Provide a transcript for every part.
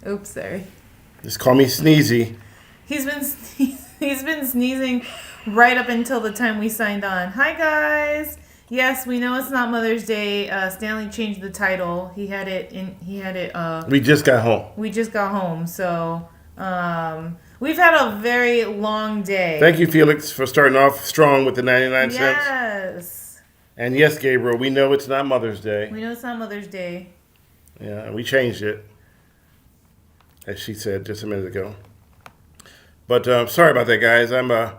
Oops, sorry. Just call me Sneezy. He's been sneezing right up until the time we signed on. Hi guys. Yes, we know it's not Mother's Day. Stanley changed the title. He had it. We just got home. So we've had a very long day. Thank you, Felix, for starting off strong with the 99 cents. Yes. And yes, Gabriel, we know it's not Mother's Day. Yeah, and we changed it, as she said just a minute ago. But sorry about that, guys. For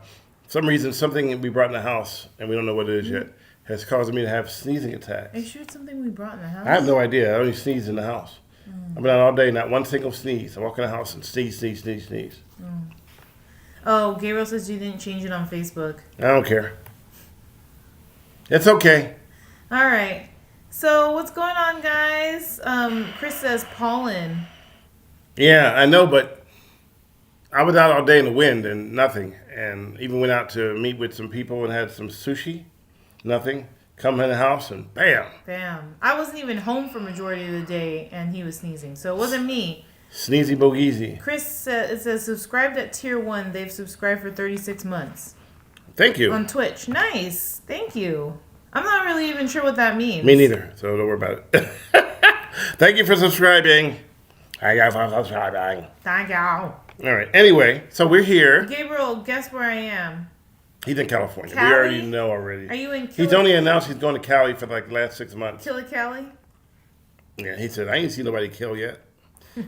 some reason, something we brought in the house, and we don't know what it is yet, has caused me to have sneezing attacks. Are you sure it's something we brought in the house? I have no idea. I only sneeze in the house. I've been out all day, not one single sneeze. I walk in the house and sneeze. Oh, Gabriel says you didn't change it on Facebook. I don't care. It's okay. All right. So what's going on, guys? Chris says pollen. Yeah, I know, but I was out all day in the wind and nothing. And even went out to meet with some people and had some sushi. Nothing. Come in the house and bam. Bam. I wasn't even home for majority of the day and he was sneezing. So it wasn't me. Sneezy bogeezy. Chris it says subscribed at tier 1. They've subscribed for 36 months. Thank you. On Twitch. Nice. Thank you. I'm not really even sure what that means. Me neither. So don't worry about it. Thank you for subscribing. Thank you for subscribing. Thank you. All right. Anyway, so we're here. Gabriel, guess where I am? He's in California. Cali? We already know already. Are you in He's only announced he's going to Cali for like the last 6 months. Cali? Yeah, he said, I ain't seen nobody kill yet.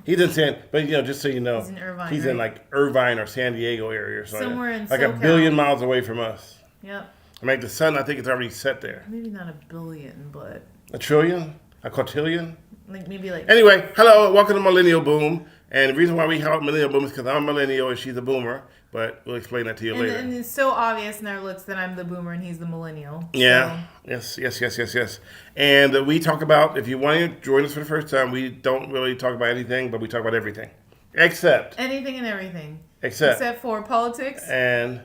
He's in San, but just so you know, he's in Irvine, in like Irvine or San Diego area or something. Somewhere in like SoCal. a billion miles away from us. Yep. I mean, the sun, I think it's already set there. Maybe not a billion, but... A trillion? A quadrillion? Maybe like... Anyway, hello, welcome to Millennial Boom. And the reason why we call it Millennial Boom is because I'm a millennial and she's a boomer. But we'll explain that to you later. And it's so obvious in our looks that I'm the boomer and he's the millennial. Yeah. So. Yes. And we talk about, if you want to join us for the first time, we don't really talk about anything, but we talk about everything. Except. Anything and everything. Except for politics. And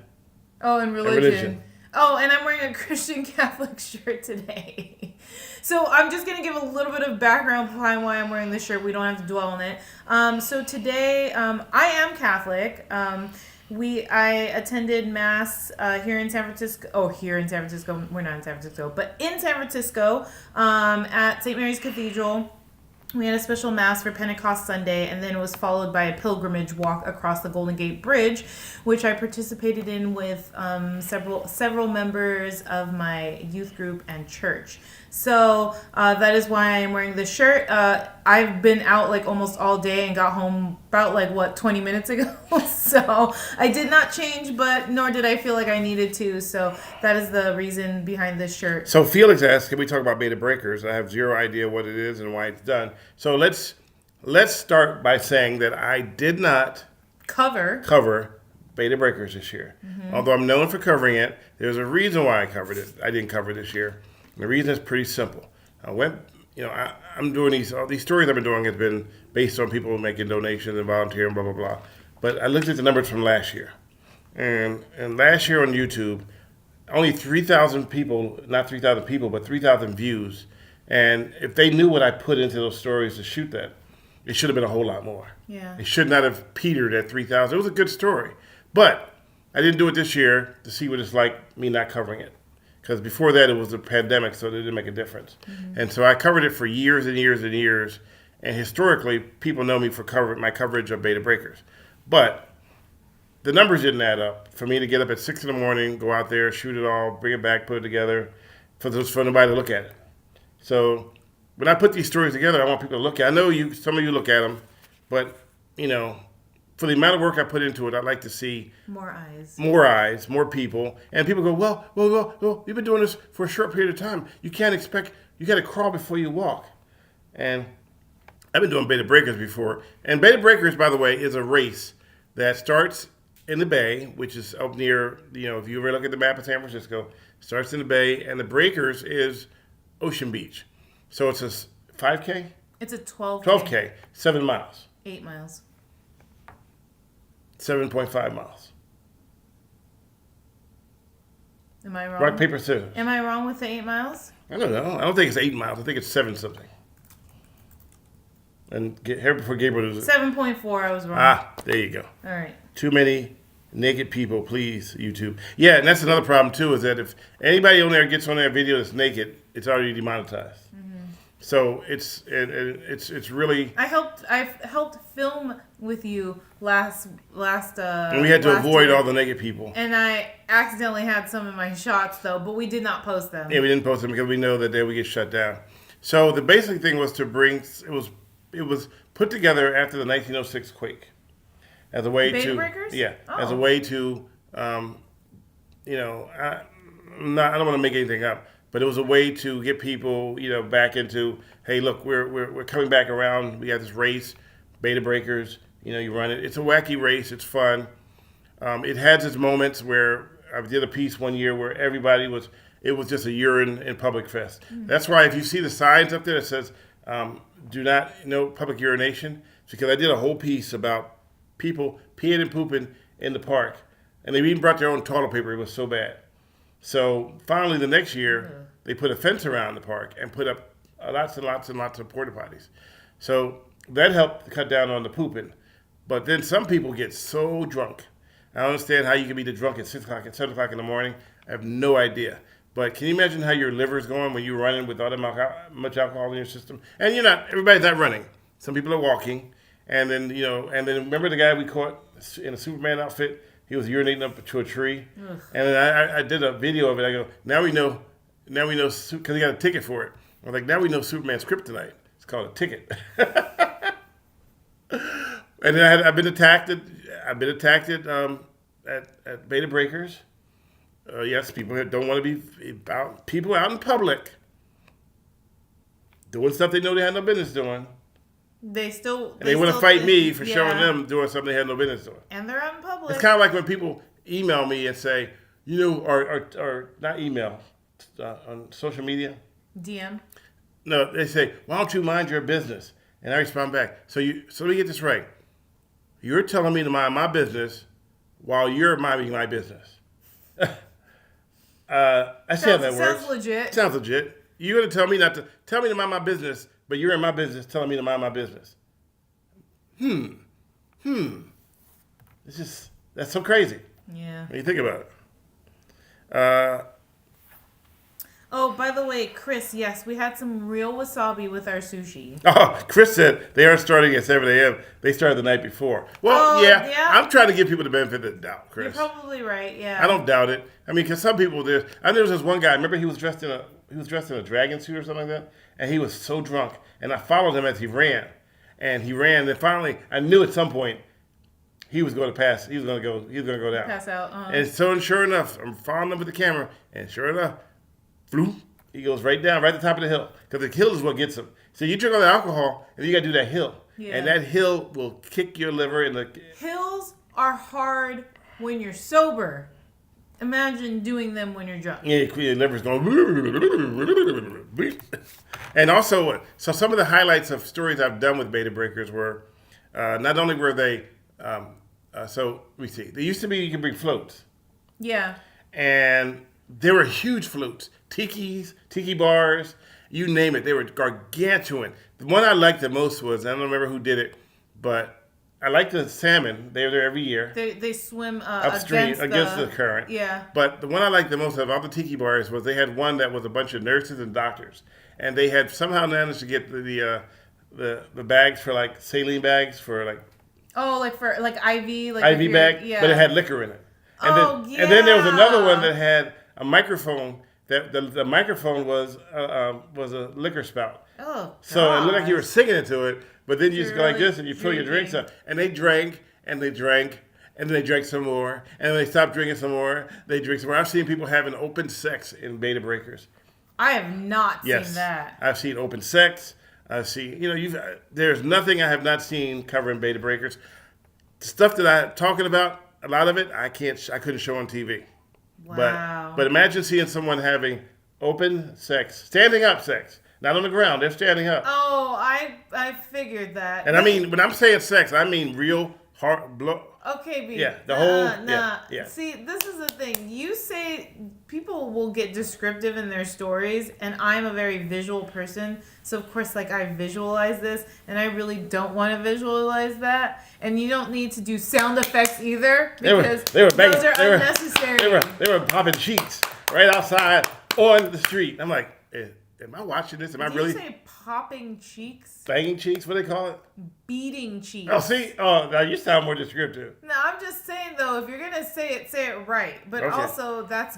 religion. Oh, and I'm wearing a Christian Catholic shirt today. So I'm just going to give a little bit of background behind why I'm wearing this shirt. We don't have to dwell on it. So today, I am Catholic. I attended Mass here in San Francisco. Oh, here in San Francisco. We're not in San Francisco. But in San Francisco at St. Mary's Cathedral. We had a special Mass for Pentecost Sunday, and then it was followed by a pilgrimage walk across the Golden Gate Bridge, which I participated in with several members of my youth group and church. So that is why I'm wearing this shirt. I've been out like almost all day and got home about 20 minutes ago. So I did not change, but nor did I feel like I needed to. So that is the reason behind this shirt. So Felix asked, can we talk about beta breakers? I have zero idea what it is and why it's done. So let's start by saying that I did not cover beta breakers this year. Mm-hmm. Although I'm known for covering it, there's a reason why I covered it. I didn't cover it this year. And the reason is pretty simple. I'm doing all these stories I've been doing has been based on people making donations and volunteering, blah, blah, blah. But I looked at the numbers from last year. And last year on YouTube, only 3,000 people, not 3,000 people, but 3,000 views. And if they knew what I put into those stories to shoot that, it should have been a whole lot more. Yeah. It should not have petered at 3,000. It was a good story. But I didn't do it this year to see what it's like, me not covering it. Because before that, it was a pandemic, so it didn't make a difference. Mm-hmm. And so I covered it for years and years and years. And historically, people know me for my coverage of beta breakers. But the numbers didn't add up. For me to get up at 6 in the morning, go out there, shoot it all, bring it back, put it together, for nobody to look at it. So when I put these stories together, I want people to look at it. I know some of you look at them, but, for the amount of work I put into it, I'd like to see more eyes, more people. And people go, well, you've been doing this for a short period of time. You got to crawl before you walk. And I've been doing beta breakers before. And beta breakers, by the way, is a race that starts in the Bay, which is up near, if you ever look at the map of San Francisco, starts in the Bay, and the Breakers is Ocean Beach. So it's a 5K? It's a 12K. 12K, 7 miles. 8 miles. 7.5 miles. Am I wrong? Rock, paper, scissors. Am I wrong with the 8 miles? I don't know. I don't think it's 8 miles. I think it's 7 something. And here before Gabriel does it. 7.4, I was wrong. Ah, there you go. All right. Too many naked people, please, YouTube. Yeah, and that's another problem too, is that if anybody on there gets on their video that's naked, it's already demonetized. So it's really. I helped film with you last. And we had to avoid all the naked people. And I accidentally had some of my shots though, but we did not post them. Yeah, we didn't post them because we know that they would get shut down. So the basic thing was to bring. It was put together after the 1906 quake, as a way Beta breakers? Yeah, oh. as a way to, I don't want to make anything up. But it was a way to get people, back into, hey, look, we're coming back around. We got this race, Beta Breakers. You run it. It's a wacky race. It's fun. It has its moments where I did a piece one year where it was just a urine in public fest. That's why if you see the signs up there that says, do not, public urination, it's because I did a whole piece about people peeing and pooping in the park. And they even brought their own toilet paper. It was so bad. So finally, the next year, they put a fence around the park and put up lots and lots and lots of porta potties. So that helped cut down on the pooping. But then some people get so drunk. I don't understand how you can be the drunk at 6 o'clock and 7 o'clock in the morning. I have no idea. But can you imagine how your liver's going when you're running with all that much alcohol in your system? And everybody's not running. Some people are walking. And then, remember the guy we caught in a Superman outfit? He was urinating up to a tree. Ugh. And then I did a video of it. I go, now we know, because he got a ticket for it. I was like, now we know Superman's kryptonite. It's called a ticket. And then I've been attacked at Beta Breakers. Yes, people don't want to be about people out in public doing stuff they know they had no business doing. They want to fight me for showing them doing something they had no business doing. And they're out in public. It's kind of like when people email me and say, or not email, on social media. DM. No, they say, why don't you mind your business? And I respond back. So let me get this right. You're telling me to mind my business while you're minding my business. I see how that works. Sounds legit. Sounds legit. You're going to tell me to mind my business, but you're in my business telling me to mind my business. That's so crazy. Yeah. When you think about it. Oh, by the way, Chris, yes, we had some real wasabi with our sushi. Oh, Chris said they are starting at 7 a.m. They started the night before. Well, yeah, I'm trying to give people the benefit of the doubt, Chris. You're probably right, yeah. I don't doubt it. I mean, because some people, I know there was this one guy, remember he was dressed in a dragon suit or something like that? And he was so drunk. And I followed him as he ran. And he ran, and finally, I knew at some point he was going to pass. He was going to go down. Pass out. And so, sure enough, I'm following him with the camera, and sure enough, floop, he goes right down, right at the top of the hill. Because the hill is what gets him. So you drink all the alcohol, and you got to do that hill. Yeah. And that hill will kick your liver in the... Hills are hard when you're sober. Imagine doing them when you're drunk. Yeah, your liver's going... And also, so some of the highlights of stories I've done with Beta Breakers were, not only were they... so, let me see. There used to be, you could bring floats. Yeah. And there were huge floats. Tiki bars, you name it. They were gargantuan. The one I liked the most was, I don't remember who did it, but I liked the salmon. They were there every year. They swim upstream against the current. Yeah. But the one I liked the most of all the tiki bars was they had one that was a bunch of nurses and doctors. And they had somehow managed to get the bags for like saline bags for like... Oh, like for like IV? Like IV bag, yeah. But it had liquor in it. And yeah. And then there was another one that had a microphone. That the microphone was a liquor spout. Oh, God. So it looked like you were singing into it, but then you just go like this and you fill your drinks up. And they drank and they drank and then they drank some more and then they stopped drinking some more. They drink some more. I've seen people having open sex in Beta Breakers. I have not seen that. I've seen open sex. I've seen there's nothing I have not seen covering Beta Breakers. stuff that I'm talking about, a lot of it, I couldn't show on TV. Wow. But imagine seeing someone having open sex, standing up sex, not on the ground. They're standing up. Oh, I figured that. And I mean, when I'm saying sex, I mean real heart blow. Okay, B. Yeah, the whole. Nah. Yeah. See, this is the thing. You say people will get descriptive in their stories, and I'm a very visual person. So, of course, like, I visualize this, and I really don't want to visualize that. And you don't need to do sound effects either, because they were banging, those are unnecessary. They were popping cheeks right outside on the street. I'm like, am I watching this? Am I really? Did you say popping cheeks? Banging cheeks? What do they call it? Beating cheeks. Oh, see? Oh, now you sound more descriptive. No, I'm just saying, though, if you're going to say it right. But Okay. also, that's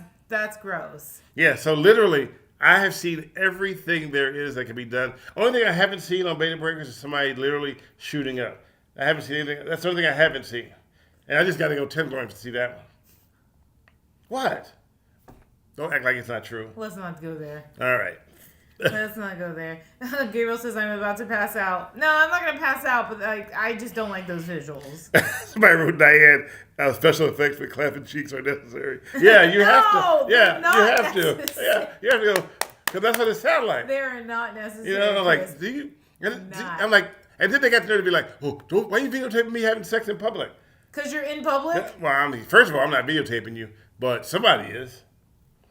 gross. Yeah, so literally, I have seen everything there is that can be done. Only thing I haven't seen on Beta Breakers is somebody literally shooting up. I haven't seen anything. That's the only thing I haven't seen. And I just got to go Tenderloin to see that one. What? Don't act like it's not true. Let's not go there. All right. Let's not go there. Gabriel says I'm about to pass out. No, I'm not going to pass out, but I just don't like those visuals. Somebody wrote Diane, special effects with clapping cheeks are necessary. Yeah, you have to. Yeah, you have to. Yeah, you have to go, because that's what it sounds like. They are not necessary. You know, like, do you? I'm like, and then they got there to be like, oh, why are you videotaping me having sex in public? Because you're in public? Yeah, well, I mean, first of all, I'm not videotaping you, but somebody is.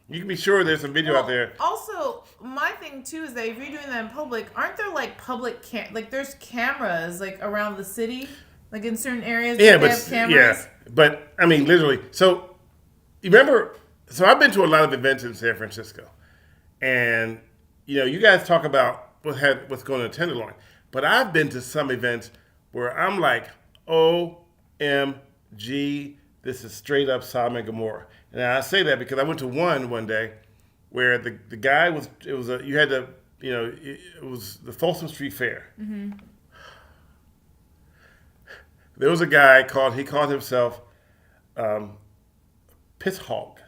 You can be sure there's some video out there. Also, my thing too is that if you're doing that in public, aren't there like public like there's cameras like around the city, like in certain areas where they have cameras? Yeah, but I mean, literally. So you remember? So I've been to a lot of events in San Francisco, and you know, you guys talk about what's going on in Tenderloin, but I've been to some events where I'm like, OMG, this is straight up Sodom and Gomorrah. And I say that because I went to one day where the guy was, it was the Folsom Street Fair. Mm-hmm. There was a guy he called himself Piss Hog.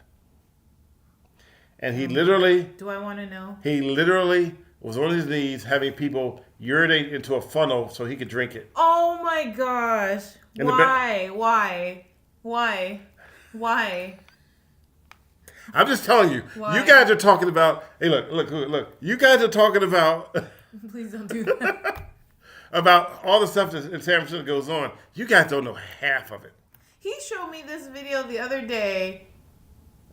And he literally... Do I want to know? He literally was on his knees having people urinate into a funnel so he could drink it. Oh my gosh. Why? I'm just telling you. Why? You guys are talking about... Hey, look. You guys are talking about... Please don't do that. about all the stuff that in San Francisco goes on. You guys don't know half of it. He showed me this video the other day.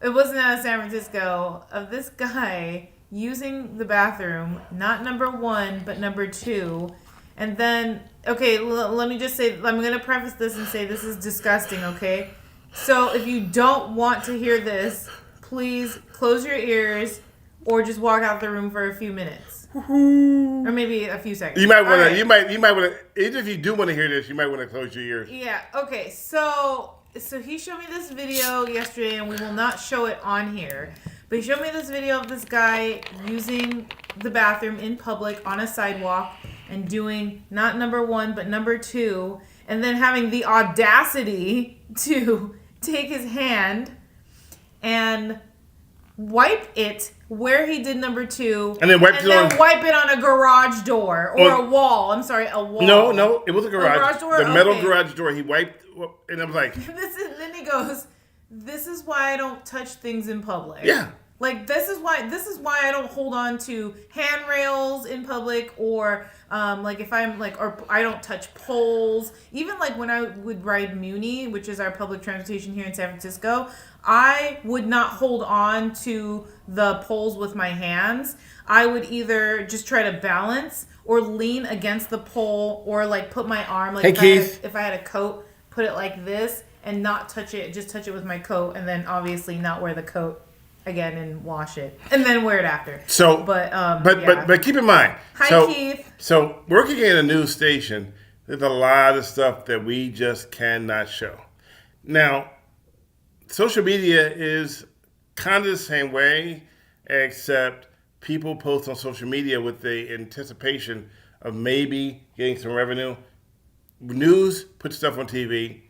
It wasn't out of San Francisco, of this guy using the bathroom, not number 1, but number 2. And then, okay, let me just say, I'm going to preface this and say this is disgusting, okay? So if you don't want to hear this, please close your ears or just walk out the room for a few minutes. Or maybe a few seconds. You might want to, you might want to, even if you do want to hear this, you might want to close your ears. Yeah, okay, so he showed me this video yesterday, and we will not show it on here. But he showed me this video of this guy using the bathroom in public on a sidewalk and doing not number 1, but number 2, and then having the audacity to take his hand and wipe it where he did number 2, and then wipe it on a garage door or a wall. I'm sorry, a wall. No, it was a garage door. The metal garage door. He wiped, and I was like, then he goes, "This is why I don't touch things in public." Yeah. Like this is why I don't hold on to handrails in public, or like if I'm like, or I don't touch poles. Even like when I would ride Muni, which is our public transportation here in San Francisco, I would not hold on to the poles with my hands. I would either just try to balance or lean against the pole, or like put my arm like if I had a coat, put it like this and not touch it, just touch it with my coat, and then obviously not wear the coat again and wash it and then wear it after. So, but keep in mind. Hi, Keith. So working at a news station, there's a lot of stuff that we just cannot show. Now, social media is kind of the same way, except people post on social media with the anticipation of maybe getting some revenue. News puts stuff on TV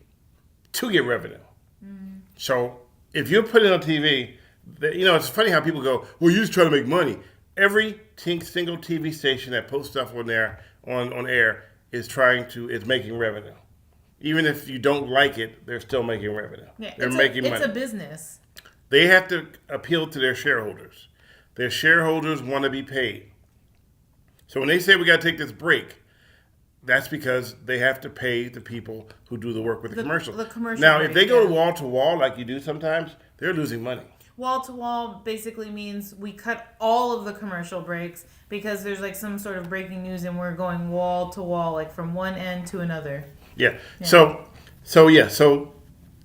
to get revenue. Mm. So if you're putting it on TV, it's funny how people go, well, you're just trying to make money. Every single TV station that posts stuff on there, on air, is making revenue. even if you don't like it, they're still making revenue. Yeah, they're making money. It's a business. They have to appeal to their shareholders. Their shareholders want to be paid. So when they say we got to take this break, that's because they have to pay the people who do the work with the commercials. The commercial now, break, if they go to wall like you do sometimes, they're losing money. Wall to wall basically means we cut all of the commercial breaks because there's like some sort of breaking news and we're going wall to wall, like from one end to another. Yeah. So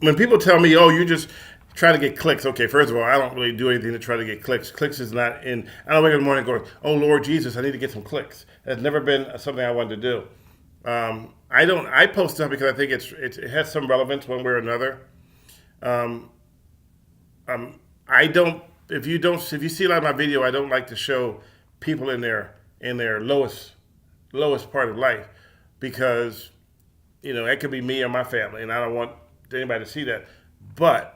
when people tell me, oh, you just try to get clicks. Okay, first of all, I don't really do anything to try to get clicks. Clicks is not in. I don't wake up in the morning going, oh, Lord Jesus, I need to get some clicks. That's never been something I wanted to do. I post stuff because I think it has some relevance one way or another. I don't. If you see a lot of my video, I don't like to show people in their lowest part of life because it could be me or my family, and I don't want anybody to see that. But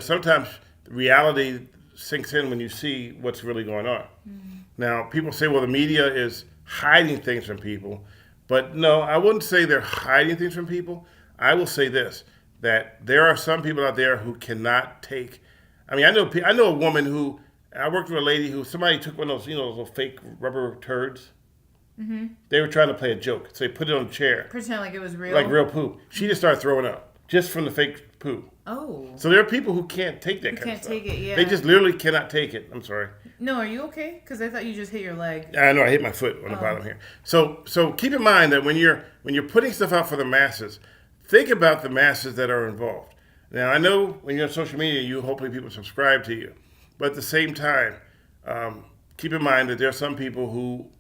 sometimes reality sinks in when you see what's really going on. Mm-hmm. Now, people say, well, the media is hiding things from people, but no, I wouldn't say they're hiding things from people. I will say this: that there are some people out there who cannot take. I mean, I know a woman who, I worked with a lady who, somebody took one of those, those little fake rubber turds. Mm-hmm. They were trying to play a joke. So they put it on a chair. Pretend like it was real. Like real poop. She just started throwing up just from the fake poo. Oh. So there are people who can't take that kind of stuff. Can't take it, yeah. They just literally cannot take it. I'm sorry. No, are you okay? Because I thought you just hit your leg. I know, I hit my foot on the bottom here. So keep in mind that when you're putting stuff out for the masses, think about the masses that are involved. Now, I know when you're on social media, hopefully people subscribe to you. But at the same time, keep in mind that there are some people who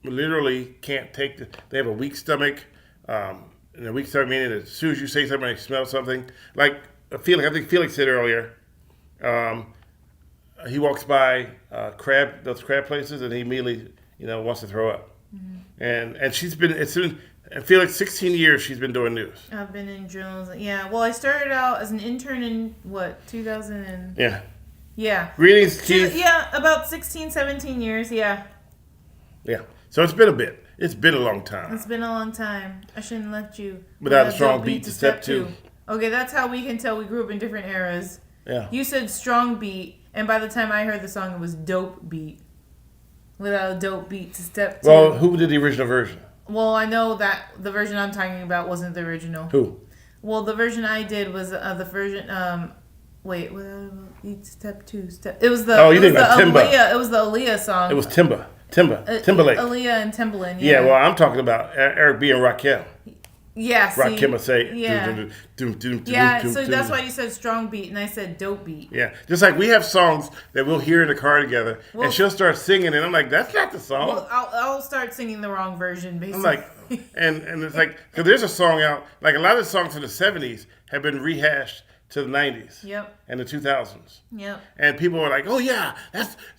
literally can't take they have a weak stomach. And a weak stomach meaning as soon as you say something, they smell something. Like Felix, I think Felix said earlier, he walks by those crab places, and he immediately, wants to throw up. Mm-hmm. And and Felix, 16 years she's been doing news. I've been in journalism. Yeah. Well, I started out as an intern in 2000 and... Yeah. Yeah. Greetings, Keith. Yeah, about 16, 17 years, yeah. Yeah. So it's been a bit. It's been a long time. It's been a long time. I shouldn't let you... Without a strong beat to step two. Okay, that's how we can tell we grew up in different eras. Yeah. You said strong beat, and by the time I heard the song, it was dope beat. Without a dope beat to step two. Well, who did the original version? Well, I know that the version I'm talking about wasn't the original. Who? Well, the version I did was the version. Wait, without a beat, step two, step. It was the. Oh, you think about Timba? It was the Aaliyah song. It was Timberlake. Aaliyah and Timbaland. Yeah. Yeah. Well, I'm talking about Eric B and Rakim. Yeah. Rakim say. Yeah. Yeah. So that's why you said strong beat, and I said dope beat. Yeah. Just like we have songs that we'll hear in the car together, and she'll start singing, and I'm like, that's not the song. Well, I'll start singing the wrong version, basically. I'm like, and it's like, because there's a song out, like a lot of the songs from the 70s have been rehashed to the 90s. Yep. And the 2000s. Yep. And people are like, oh yeah,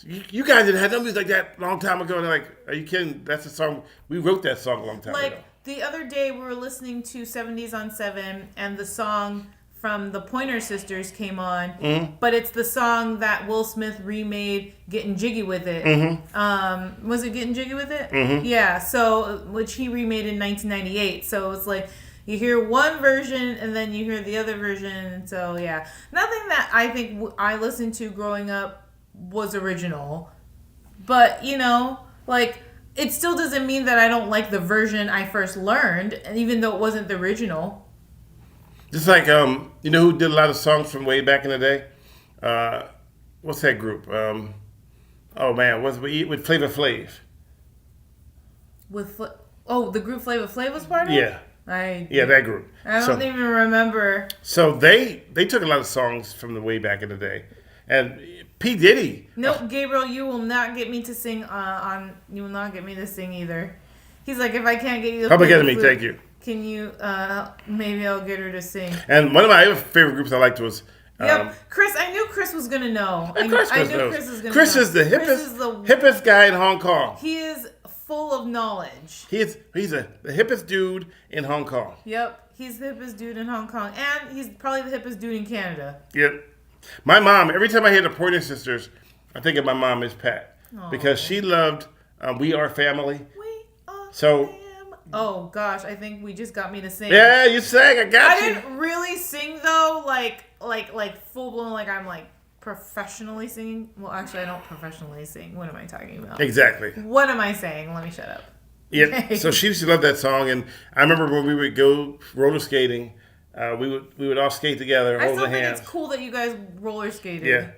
you guys didn't have no music like that a long time ago. And they're like, are you kidding? That's a song, we wrote that song a long time ago. The other day we were listening to 70s on 7 and the song from the Pointer Sisters came on, mm-hmm. but it's the song that Will Smith remade, Getting Jiggy With It. Mm-hmm. Was it Getting Jiggy With It? Mm-hmm. Yeah, so which he remade in 1998. So it's like you hear one version and then you hear the other version. So yeah, nothing that I think I listened to growing up was original, but it still doesn't mean that I don't like the version I first learned, even though it wasn't the original. Just like, you know who did a lot of songs from way back in the day? What's that group? With Flavor Flav. The group Flavor Flav was part of it? Yeah. That group. I don't even remember. So they took a lot of songs from the way back in the day. And P. Diddy. Nope, Gabriel, you will not get me to sing you will not get me to sing either. He's like, if I can't get you to Public Enemy, thank you. Can you, maybe I'll get her to sing. And one of my other favorite groups I liked was... Chris, I knew Chris was going to know. I knew Chris was going to know. Chris is the hippest guy in Hong Kong. He is full of knowledge. He's the hippest dude in Hong Kong. Yep, he's the hippest dude in Hong Kong. And he's probably the hippest dude in Canada. Yep. My mom, every time I hear the Pointer Sisters, I think of my mom, Miss Pat. Aww. Because she loved We Are Family. We are family. Oh gosh, I think we just got me to sing. Yeah, you sang. I got you. I didn't really sing though, like full blown, like I'm like professionally singing. Well, actually, I don't professionally sing. What am I talking about? Exactly. What am I saying? Let me shut up. Yeah. Okay. So she used to love that song, and I remember when we would go roller skating, we would all skate together, I hold still the think hands. it's cool that you guys roller skated. Yeah.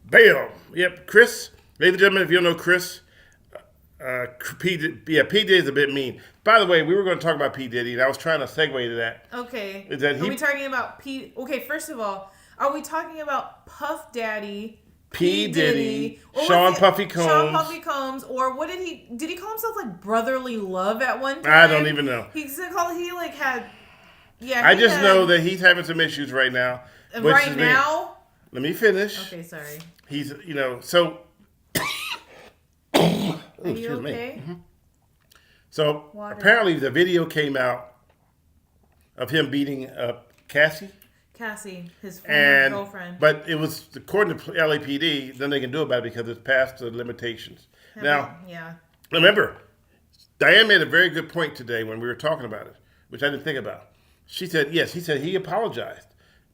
Bam. Yep. Chris, ladies and gentlemen, if you don't know Chris, P Diddy is a bit mean. By the way, we were going to talk about P Diddy, and I was trying to segue to that. Okay. Is that Are we talking about P? Okay, first of all, are we talking about Puff Daddy, P Diddy, or Sean was it Puffy Combs? Sean Puffy Combs, or what did he? Did he call himself like Brotherly Love at one time? I don't even know. He like had. Yeah. I just know that he's having some issues right now. Right now. Let me finish. Okay, sorry. He's so. Are you okay? Mm-hmm. So Water. apparently the video came out of him beating up Cassie, his former girlfriend. But it was, according to LAPD, then they can do about it because it's past the limitations. Now, remember, Diane made a very good point today when we were talking about it, which I didn't think about. She said, yes, he apologized,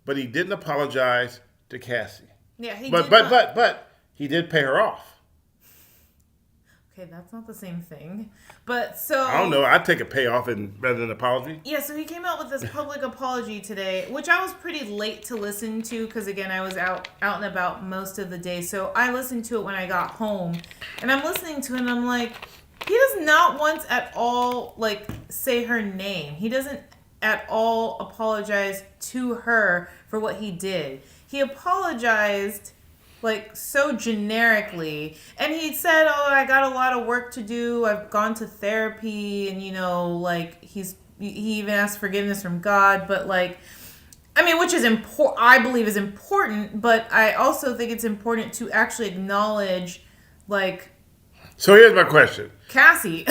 but he didn't apologize to Cassie. Yeah, he did. But he did pay her off. Okay, that's not the same thing. But so I don't know. I'd take a payoff rather than an apology. Yeah, so he came out with this public apology today, which I was pretty late to listen to because again I was out and about most of the day. So I listened to it when I got home, and I'm listening to it and I'm like, he does not once at all like say her name. He doesn't at all apologize to her for what he did. He apologized like so generically, and he said, oh, I got a lot of work to do, I've gone to therapy, and like he even asked forgiveness from God, but like, I mean, which is important, I believe is important, but I also think it's important to actually acknowledge like, so here's my question, Cassie.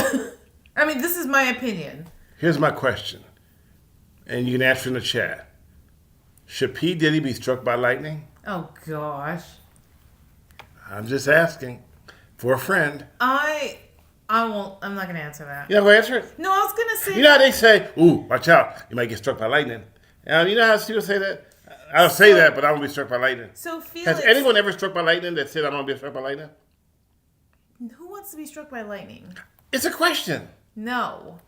I mean, this is my opinion. Here's my question, and you can answer in the chat. Should P Diddy be struck by lightning? Oh gosh, I'm just asking for a friend. I won't. I'm not gonna answer that. You not gonna answer it? No, I was gonna say. You know how they say, "Ooh, watch out! You might get struck by lightning." You know how people say that? I'll say that, but I won't be struck by lightning. So Felix, has anyone ever struck by lightning that said I don't want to be struck by lightning? Who wants to be struck by lightning? It's a question. No.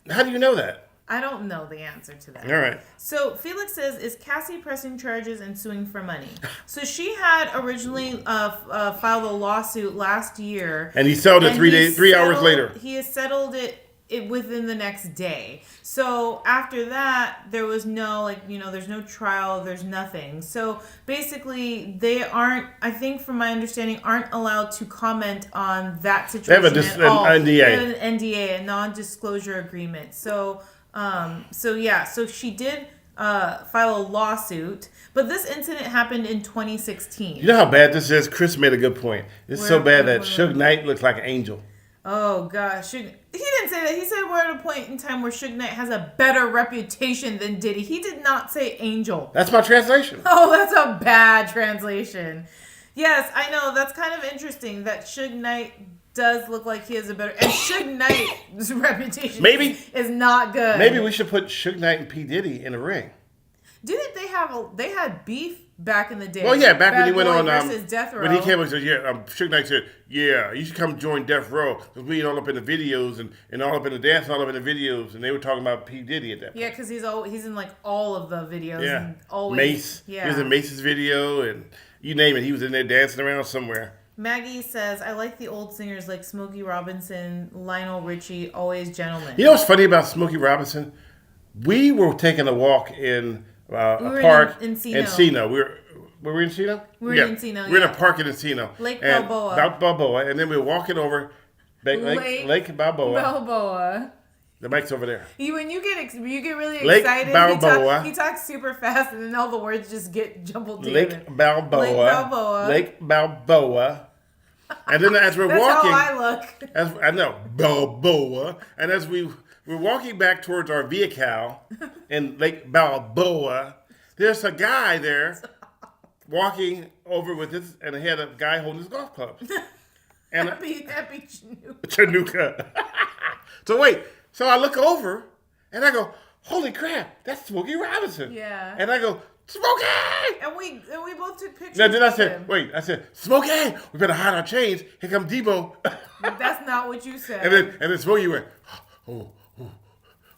How do you know that? I don't know the answer to that. All right. So Felix says, is Cassie pressing charges and suing for money? So she had originally filed a lawsuit last year. And he settled it 3 hours later. He has settled it within the next day. So after that, there was no, there's no trial, there's nothing. So basically, they aren't, I think from my understanding, aren't allowed to comment on that situation They have at all. an NDA. They have an NDA, a non-disclosure agreement. So she did file a lawsuit, but this incident happened in 2016. You know how bad this is? Chris made a good point. It's so bad that Suge Knight looks like an angel. Oh, gosh. He didn't say that. He said we're at a point in time where Suge Knight has a better reputation than Diddy. He did not say angel. That's my translation. Oh, that's a bad translation. Yes, I know. That's kind of interesting that Suge Knight does look like he has a better... And Suge Knight's reputation is not good. Maybe we should put Suge Knight and P. Diddy in a ring. Didn't they they had beef back in the day? Well, yeah, back when he went on versus Death Row. When he came and said, Suge Knight said, yeah, you should come join Death Row because we all up in the videos and all up in the dance and all up in the videos, and they were talking about P. Diddy at that point. Yeah, because he's in like all of the videos. Yeah, and always, Mace. Yeah, he was in Mace's video, and you name it, he was in there dancing around somewhere. Maggie says, I like the old singers like Smokey Robinson, Lionel Richie, always gentlemen. You know what's funny about Smokey Robinson? We were taking a walk in a park in Encino. Were we in Encino? We were in Encino. We were in a park in Encino. Lake Balboa. Balboa. And then we were walking over Lake Balboa. The mic's over there. When you get really Lake excited, Balboa. he talks super fast, and then all the words just get jumbled together. Lake Balboa. And then as we're walking, how I look. I know, Balboa. And as we're walking back towards our vehicle in Lake Balboa, there's a guy there walking over with his, and he had a guy holding his golf club. And happy Chinooka. So wait, So I look over and I go, holy crap, that's Smokey Robinson. Yeah. And I go, Smokey! And we both took pictures. Now, then I of said, him. wait, I said, Smokey, we better hide our chains. Here come Debo. That's not what you said. and then Smokey went, oh,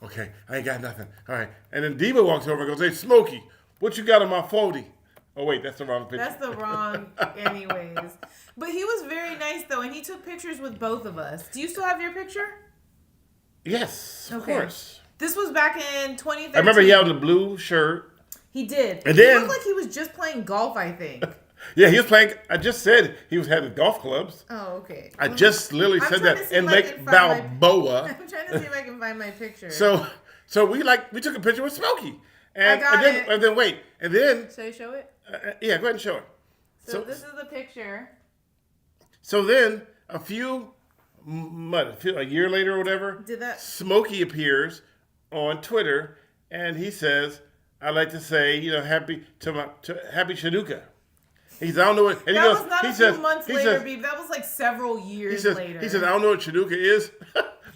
okay, I ain't got nothing. All right. And then Debo walks over and goes, hey, Smokey, what you got on my 40? Oh, wait, that's the wrong picture. That's the wrong anyways. But he was very nice, though, and he took pictures with both of us. Do you still have your picture? Yes, of course. This was back in 2013. I remember he had the blue shirt. He did. And then, he looked like he was just playing golf, I think. Yeah, he was playing. I just said he was having golf clubs. Oh, okay. I just literally said that in Lake Balboa. I'm trying to see if I can find my picture. So we took a picture with Smokey. And then wait. And then. Should I show it? Yeah, go ahead and show it. So this is the picture. So then a year later or whatever, Smokey appears on Twitter and he says, I'd like to say, happy Chanukah. He says, I don't know what. And that was not a few months later, Beeb. That was like several years later. He says, I don't know what Chanukah is,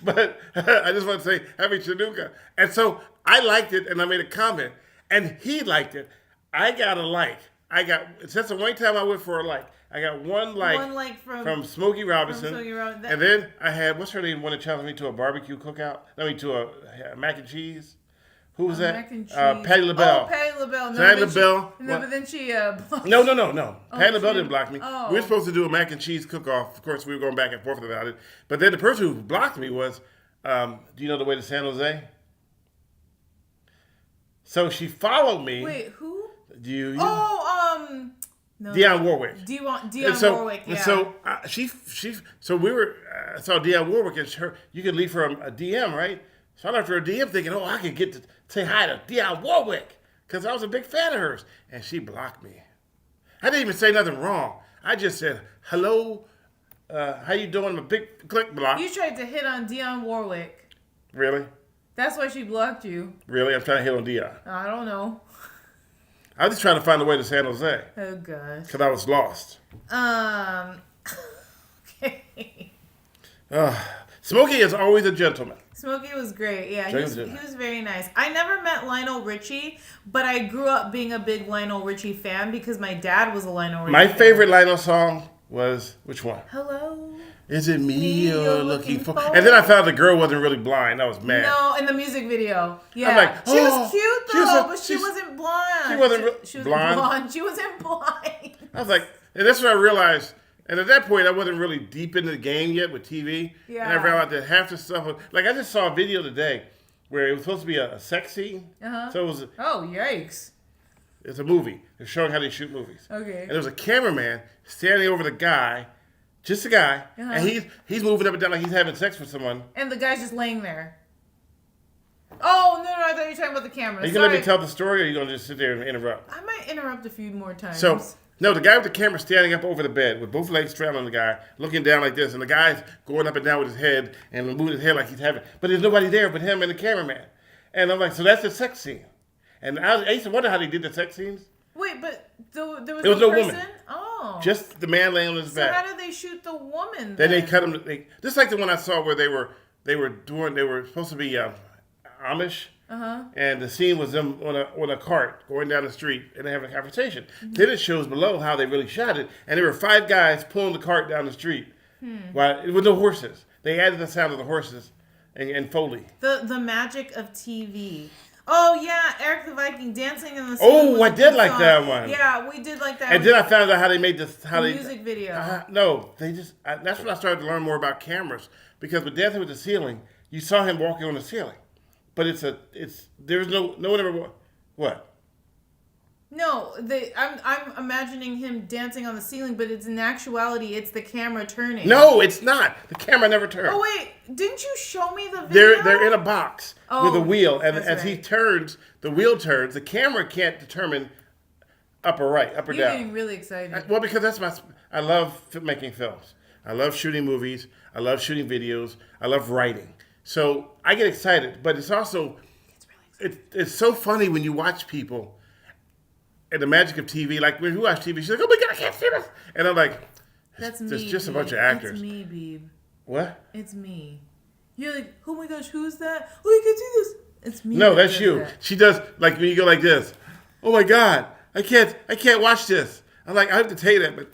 but I just want to say happy Chanukah. And so I liked it, and I made a comment, and he liked it. I got a like. That's the only time I went for a like. I got one like from Smokey Robinson. And then I had, what's her name, want to challenge me to a barbecue cookout? To a mac and cheese. Who was that? Mac and cheese. Patty LaBelle. Oh, Patty LaBelle. Patty LaBelle. But then she blocked. No. Patty LaBelle didn't block me. Oh. We were supposed to do a mac and cheese cook-off. Of course, we were going back and forth about it. But then the person who blocked me was, do you know the way to San Jose? So she followed me. Wait, who? Do you? No. Dionne Warwick. Dionne Warwick, yeah. And so we were, I saw Dionne Warwick and you could leave her a DM, right? So I left her a DM thinking, I could get to say hi to Dionne Warwick because I was a big fan of hers. And she blocked me. I didn't even say nothing wrong. I just said, hello, how you doing? A big click block. You tried to hit on Dionne Warwick. Really? That's why she blocked you. Really? I'm trying to hit on Dionne. I don't know. I was just trying to find a way to San Jose. Oh, gosh. Because I was lost. Okay. Smokey is always a gentleman. Smokey was great. Yeah, he was very nice. I never met Lionel Richie, but I grew up being a big Lionel Richie fan because my dad was a Lionel Richie fan. My favorite Lionel song was, which one? Hello. Is it me you're looking for? And then I found the girl wasn't really blind. I was mad. No, in the music video. Yeah. I'm like, she was cute though, but she wasn't blonde. She wasn't blonde. She wasn't blind. I was like, and that's when I realized. And at that point, I wasn't really deep into the game yet with TV. Yeah. And I realized that half the stuff was, like I just saw a video today where it was supposed to be a sex scene. Uh-huh. So it was. Oh, yikes. It's a movie. They're showing how they shoot movies. Okay. And there was a cameraman standing over the guy. Just a guy, and he's moving up and down like he's having sex with someone. And the guy's just laying there. Oh, no, I thought you were talking about the camera. Are you going to let me tell the story, or are you going to just sit there and interrupt? I might interrupt a few more times. So, no, the guy with the camera standing up over the bed with both legs straddling the guy, looking down like this, and the guy's going up and down with his head and moving his head like he's having, but there's nobody there but him and the cameraman. And I'm like, so that's the sex scene. And I used to wonder how they did the sex scenes. Wait, but there was no person? Woman. Oh. Just the man laying on his back. So how did they shoot the woman then? They cut him. Just like the one I saw where they were supposed to be Amish. Uh-huh. And the scene was them on a cart going down the street and they having a conversation. Mm-hmm. Then it shows below how they really shot it. And there were 5 guys pulling the cart down the street. With no horses. They added the sound of the horses and Foley. The magic of TV. Oh, yeah, Eric the Viking dancing in the sun. Oh, I did like that one. Yeah, we did like that. And then I found out how they made this. Music video. No, that's when I started to learn more about cameras. Because with Dancing with the Ceiling, you saw him walking on the ceiling. But there's no one ever, what? No, I'm imagining him dancing on the ceiling, but in actuality, it's the camera turning. No, it's not. The camera never turns. Oh, wait. Didn't you show me the video? They're in a box with a wheel. And as he turns, the wheel turns. The camera can't determine up or right, up or down. You're getting really excited. Well, because I love making films. I love shooting movies. I love shooting videos. I love writing. So I get excited. But it's also, it's so funny when you watch people. And the magic of TV, like when you watch TV, she's like, "Oh my God, I can't see this," and I'm like, "It's just a bunch of actors." It's me, Beeb. What? It's me. You're like, oh my gosh, who's that? Oh, you can do this. It's me. No, that's you. That. She does, like, when you go like this. Oh my God, I can't watch this. I'm like, I have to tell you that, but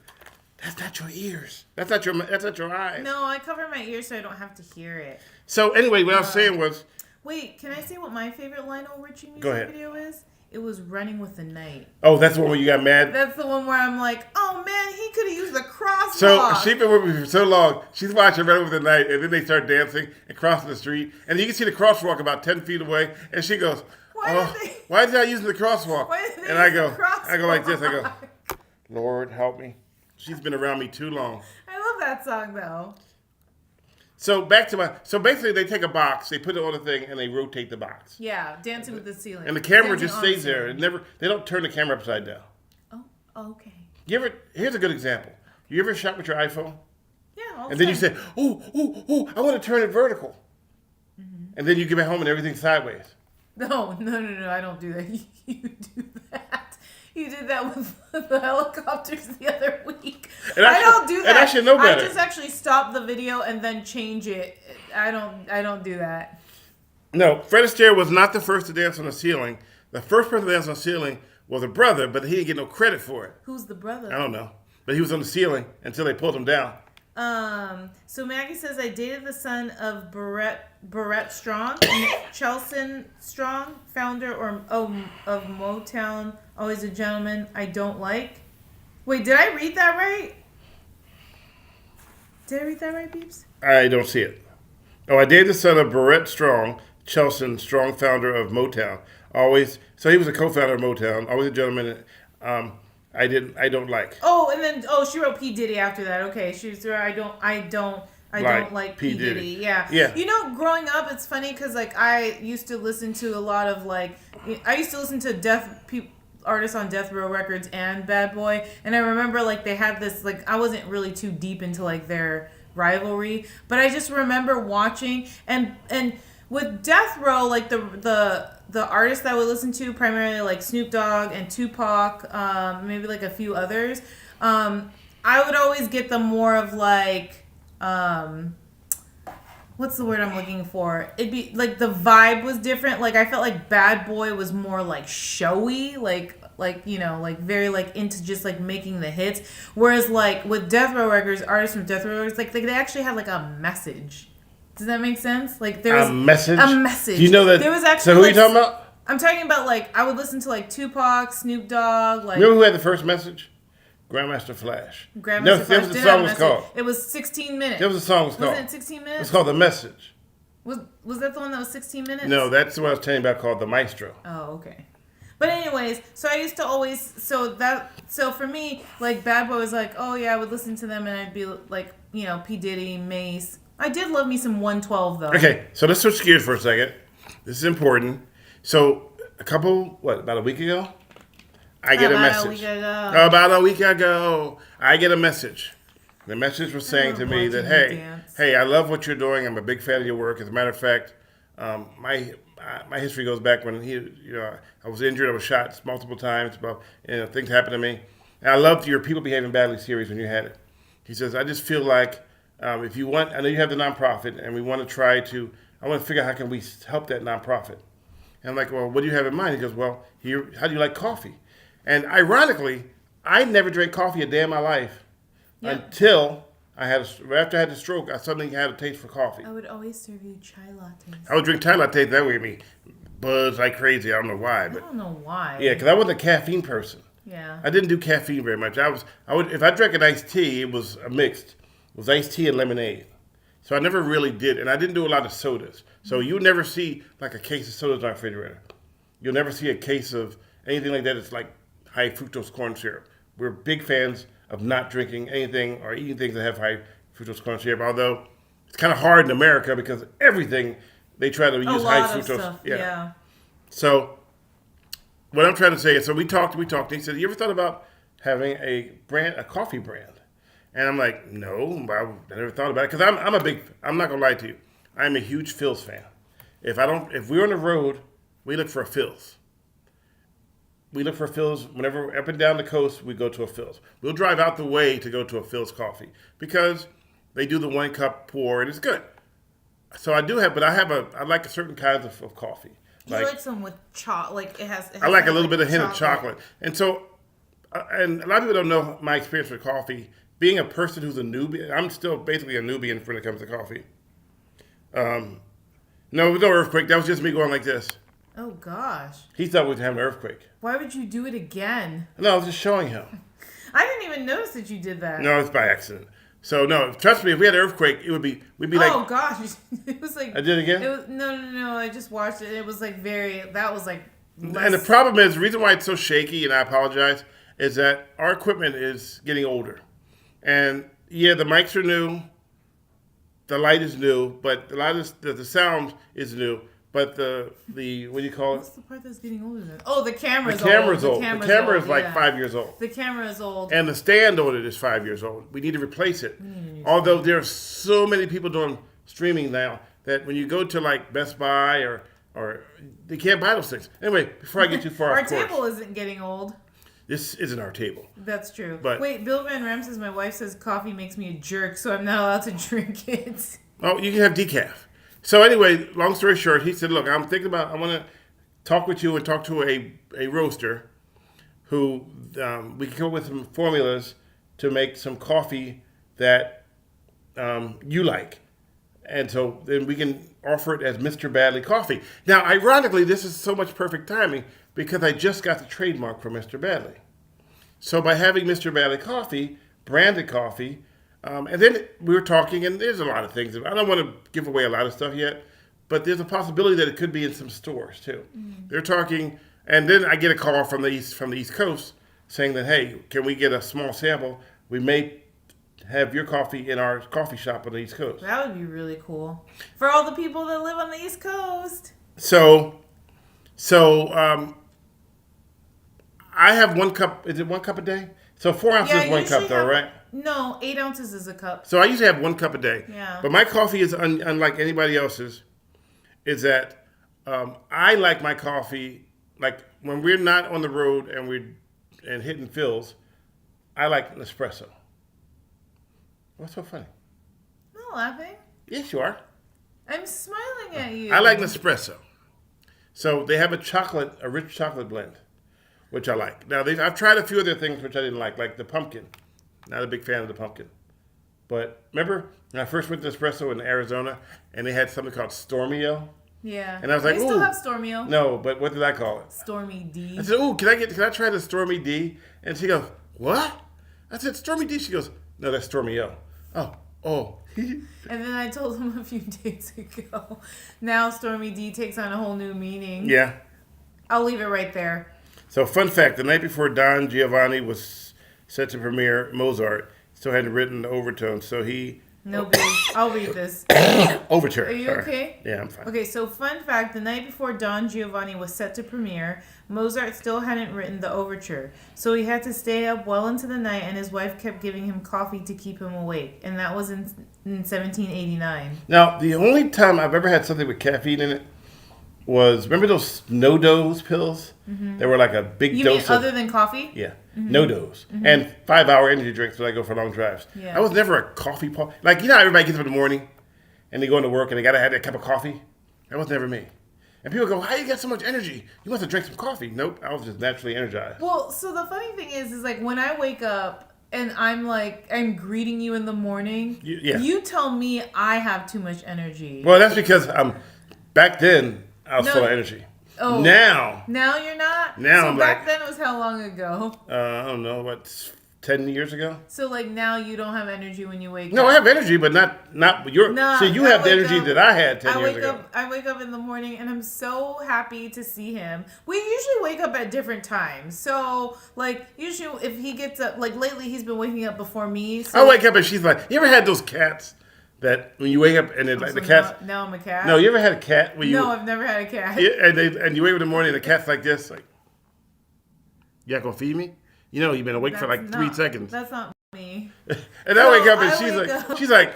that's not your ears. That's not your eyes. No, I cover my ears so I don't have to hear it. So anyway, what I was saying was. Wait, can I say what my favorite Lionel Richie music video is? It was Running with the Night. Oh, that's the one where you got mad? That's the one where I'm like, oh man, he could have used the crosswalk. So she's been with me for so long. She's watching Running with the Night, and then they start dancing and crossing the street. And you can see the crosswalk about 10 feet away. And she goes, why are they not using the crosswalk? And I go like this. I go, Lord, help me. She's been around me too long. I love that song, though. So basically they take a box, they put it on a thing, and they rotate the box. Yeah, dancing with the ceiling. And the camera just stays there. They don't turn the camera upside down. Oh, okay. Here's a good example. You ever shot with your iPhone? Yeah, and then you say, oh, I want to turn it vertical. Mm-hmm. And then you get back home and everything's sideways. No, I don't do that. You do that. You did that with the helicopters the other week. I don't do that. And I should know better. I just actually stop the video and then change it. I don't do that. No, Fred Astaire was not the first to dance on the ceiling. The first person to dance on the ceiling was a brother, but he didn't get no credit for it. Who's the brother? I don't know. But he was on the ceiling until they pulled him down. So Maggie says, I dated the son of Barrett Strong, Chelson Strong, founder of Motown, always a gentleman I don't like. Wait, did I read that right? Did I read that right, Peeps? I don't see it. Oh, I dated the son of Barrett Strong, Chelson Strong, founder of Motown. So he was a co-founder of Motown, always a gentleman. I don't like. Oh, and then she wrote P. Diddy after that. Okay, I don't like P. Diddy. Yeah. You know, growing up, it's funny because like I used to listen to a lot of artists on Death Row Records and Bad Boy, and I remember like they had this like I wasn't really too deep into like their rivalry, but I just remember watching and with Death Row, like the artists that I would listen to, primarily like Snoop Dogg and Tupac, maybe like a few others, I would always get them more of like, what's the word I'm looking for? It'd be like the vibe was different. Like I felt like Bad Boy was more like showy, like very like into just like making the hits. Whereas like with Death Row Records, artists from Death Row Records, like they actually had like a message. Does that make sense? Like there was a message. A message. Do you know that? There was actually. So who are you talking about? I'm talking about like I would listen to like Tupac, Snoop Dogg. Like remember who had the first message? Grandmaster Flash. Flash. That was the song was called. It was 16 minutes. That was the song was called. Wasn't it 16 minutes? It's called The Message. Was that the one that was 16 minutes? No, that's the one I was telling you about called The Maestro. Oh, okay. But anyways, so I used to always so for me like Bad Boy was like, oh yeah, I would listen to them and I'd be like, P. Diddy, Mace. I did love me some 112 though. Okay, so let's switch gears for a second. This is important. So about a week ago, I get a message. About a week ago, I get a message. The message was saying to me that, hey, I love what you're doing. I'm a big fan of your work. As a matter of fact, my history goes back when I was injured. I was shot multiple times. Things happened to me. And I loved your People Behaving Badly series when you had it. He says, I just feel like if you want, I know you have the nonprofit, and we want to I want to figure out how can we help that nonprofit. And I'm like, well, what do you have in mind? He goes, well, how do you like coffee? And ironically, I never drank coffee a day in my life until after I had the stroke, I suddenly had a taste for coffee. I would always serve you chai lattes. I would drink chai lattes. That way me buzz like crazy. I don't know why. But, I don't know why. Yeah, because I wasn't a caffeine person. Yeah. I didn't do caffeine very much. If I drank an iced tea, it was a mixed. It was iced tea and lemonade. So I never really did, and I didn't do a lot of sodas. So you never see like a case of sodas in our refrigerator. You'll never see a case of anything like that. It's like high fructose corn syrup. We're big fans of not drinking anything or eating things that have high fructose corn syrup, although it's kind of hard in America because everything they try to use high fructose. Stuff. Yeah. So what I'm trying to say is, so we talked, and he said, you ever thought about having a coffee brand? And I'm like, no, I never thought about it. Because I'm not going to lie to you. I'm a huge Phil's fan. If we're on the road, we look for a Phil's. We look for Phil's. Whenever we're up and down the coast, we go to a Phil's. We'll drive out the way to go to a Phil's coffee because they do the 1 cup pour and it's good. So I do have, but I like certain kinds of coffee. You like some with chocolate, like it has I like a little bit of hint of chocolate. And so, and a lot of people don't know my experience with coffee. Being a person who's a newbie, I'm still basically a newbie when it comes to coffee. No earthquake. That was just me going like this. Oh, gosh. He thought we'd have an earthquake. Why would you do it again? No, I was just showing him. I didn't even notice that you did that. No, it's by accident. So, no, trust me, if we had an earthquake, we'd be like... Oh, gosh. It was like... I did it again? No. I just watched it. It was like that was like... less... And the problem is, the reason why it's so shaky, and I apologize, is that our equipment is getting older. And, yeah, the mics are new. The light is new, but a lot of the sound is new. But the what do you call it? What's the part that's getting older then? Oh, the camera's old. The camera is like 5 years old. The camera is old. And the stand on it is 5 years old. We need to replace it. Although there are so many people doing streaming now that when you go to like Best Buy or they can't buy those things. Anyway, before I get too far our off course. Our table isn't getting old. This isn't our table. That's true. But, wait, Bill Van Ram says my wife says coffee makes me a jerk, so I'm not allowed to drink it. Oh, you can have decaf. So anyway, long story short, he said, look, I want to talk with you and talk to a roaster who we can come up with some formulas to make some coffee that you like. And so then we can offer it as Mr. Badley Coffee. Now, ironically, this is so much perfect timing because I just got the trademark for Mr. Badley. So by having Mr. Badley Coffee, branded coffee, and then we were talking, and there's a lot of things. I don't want to give away a lot of stuff yet, but there's a possibility that it could be in some stores too. Mm-hmm. They're talking, and then I get a call from the East Coast saying that, hey, can we get a small sample? We may have your coffee in our coffee shop on the East Coast. That would be really cool for all the people that live on the East Coast. So I have 1 cup. Is it 1 cup a day? So 4 ounces is 1 cup, though, right? No, 8 ounces is a cup. So I usually have 1 cup a day. Yeah. But my coffee is unlike anybody else's. Is that I like my coffee like when we're not on the road and hitting fills. I like an espresso. What's so funny? I'm not laughing. Yes, you are. I'm smiling at you. I like an espresso. So they have a rich chocolate blend, which I like. Now I've tried a few other things which I didn't like the pumpkin. Not a big fan of the pumpkin. But remember when I first went to Espresso in Arizona and they had something called Stormio? Yeah. And I was like, they still have Stormio. No, but what did I call it? Stormy D. I said, can I try the Stormy D? And she goes, what? I said, Stormy D. She goes, no, that's Stormio. Oh. And then I told him a few days ago, now Stormy D takes on a whole new meaning. Yeah. I'll leave it right there. So fun fact, the night before Don Giovanni was set to premiere Mozart, still hadn't written the overtones, so he... No, babe. I'll read this. Overture. Are you okay? Yeah, I'm fine. Okay, so fun fact, the night before Don Giovanni was set to premiere, Mozart still hadn't written the overture. So he had to stay up well into the night, and his wife kept giving him coffee to keep him awake. And that was in 1789. Now, the only time I've ever had something with caffeine in it was, remember those no-dose pills? Mm-hmm. They were like a big you dose mean other than coffee? Yeah, no-dose. Mm-hmm. And 5-hour energy drinks when I go for long drives. Yeah. I was never a coffee... Like, you know how everybody gets up in the morning and they go into work and they got to have that cup of coffee? That was never me. And people go, how you got so much energy? You must have drank some coffee. Nope, I was just naturally energized. Well, so the funny thing is like when I wake up and I'm greeting you in the morning, you tell me I have too much energy. Well, that's because back then I was full of energy. Oh, now you're not? Now so I'm back then was how long ago? I don't know, what, 10 years ago? So like now you don't have energy when you wake up? No, I have energy, but not your... So you have the energy that I had 10 years ago. I wake up in the morning and I'm so happy to see him. We usually wake up at different times. So like usually if he gets up, like lately he's been waking up before me. So I wake up and she's like, you ever had those cats that when you wake up and it's like the cat's... Now I'm a cat? No, you ever had a cat where you... No, I've never had a cat. Yeah, and you wake up in the morning and the cat's like this, like, you not gonna feed me? You know, you've been awake for like 3 seconds. That's not me. And I wake up and she's like...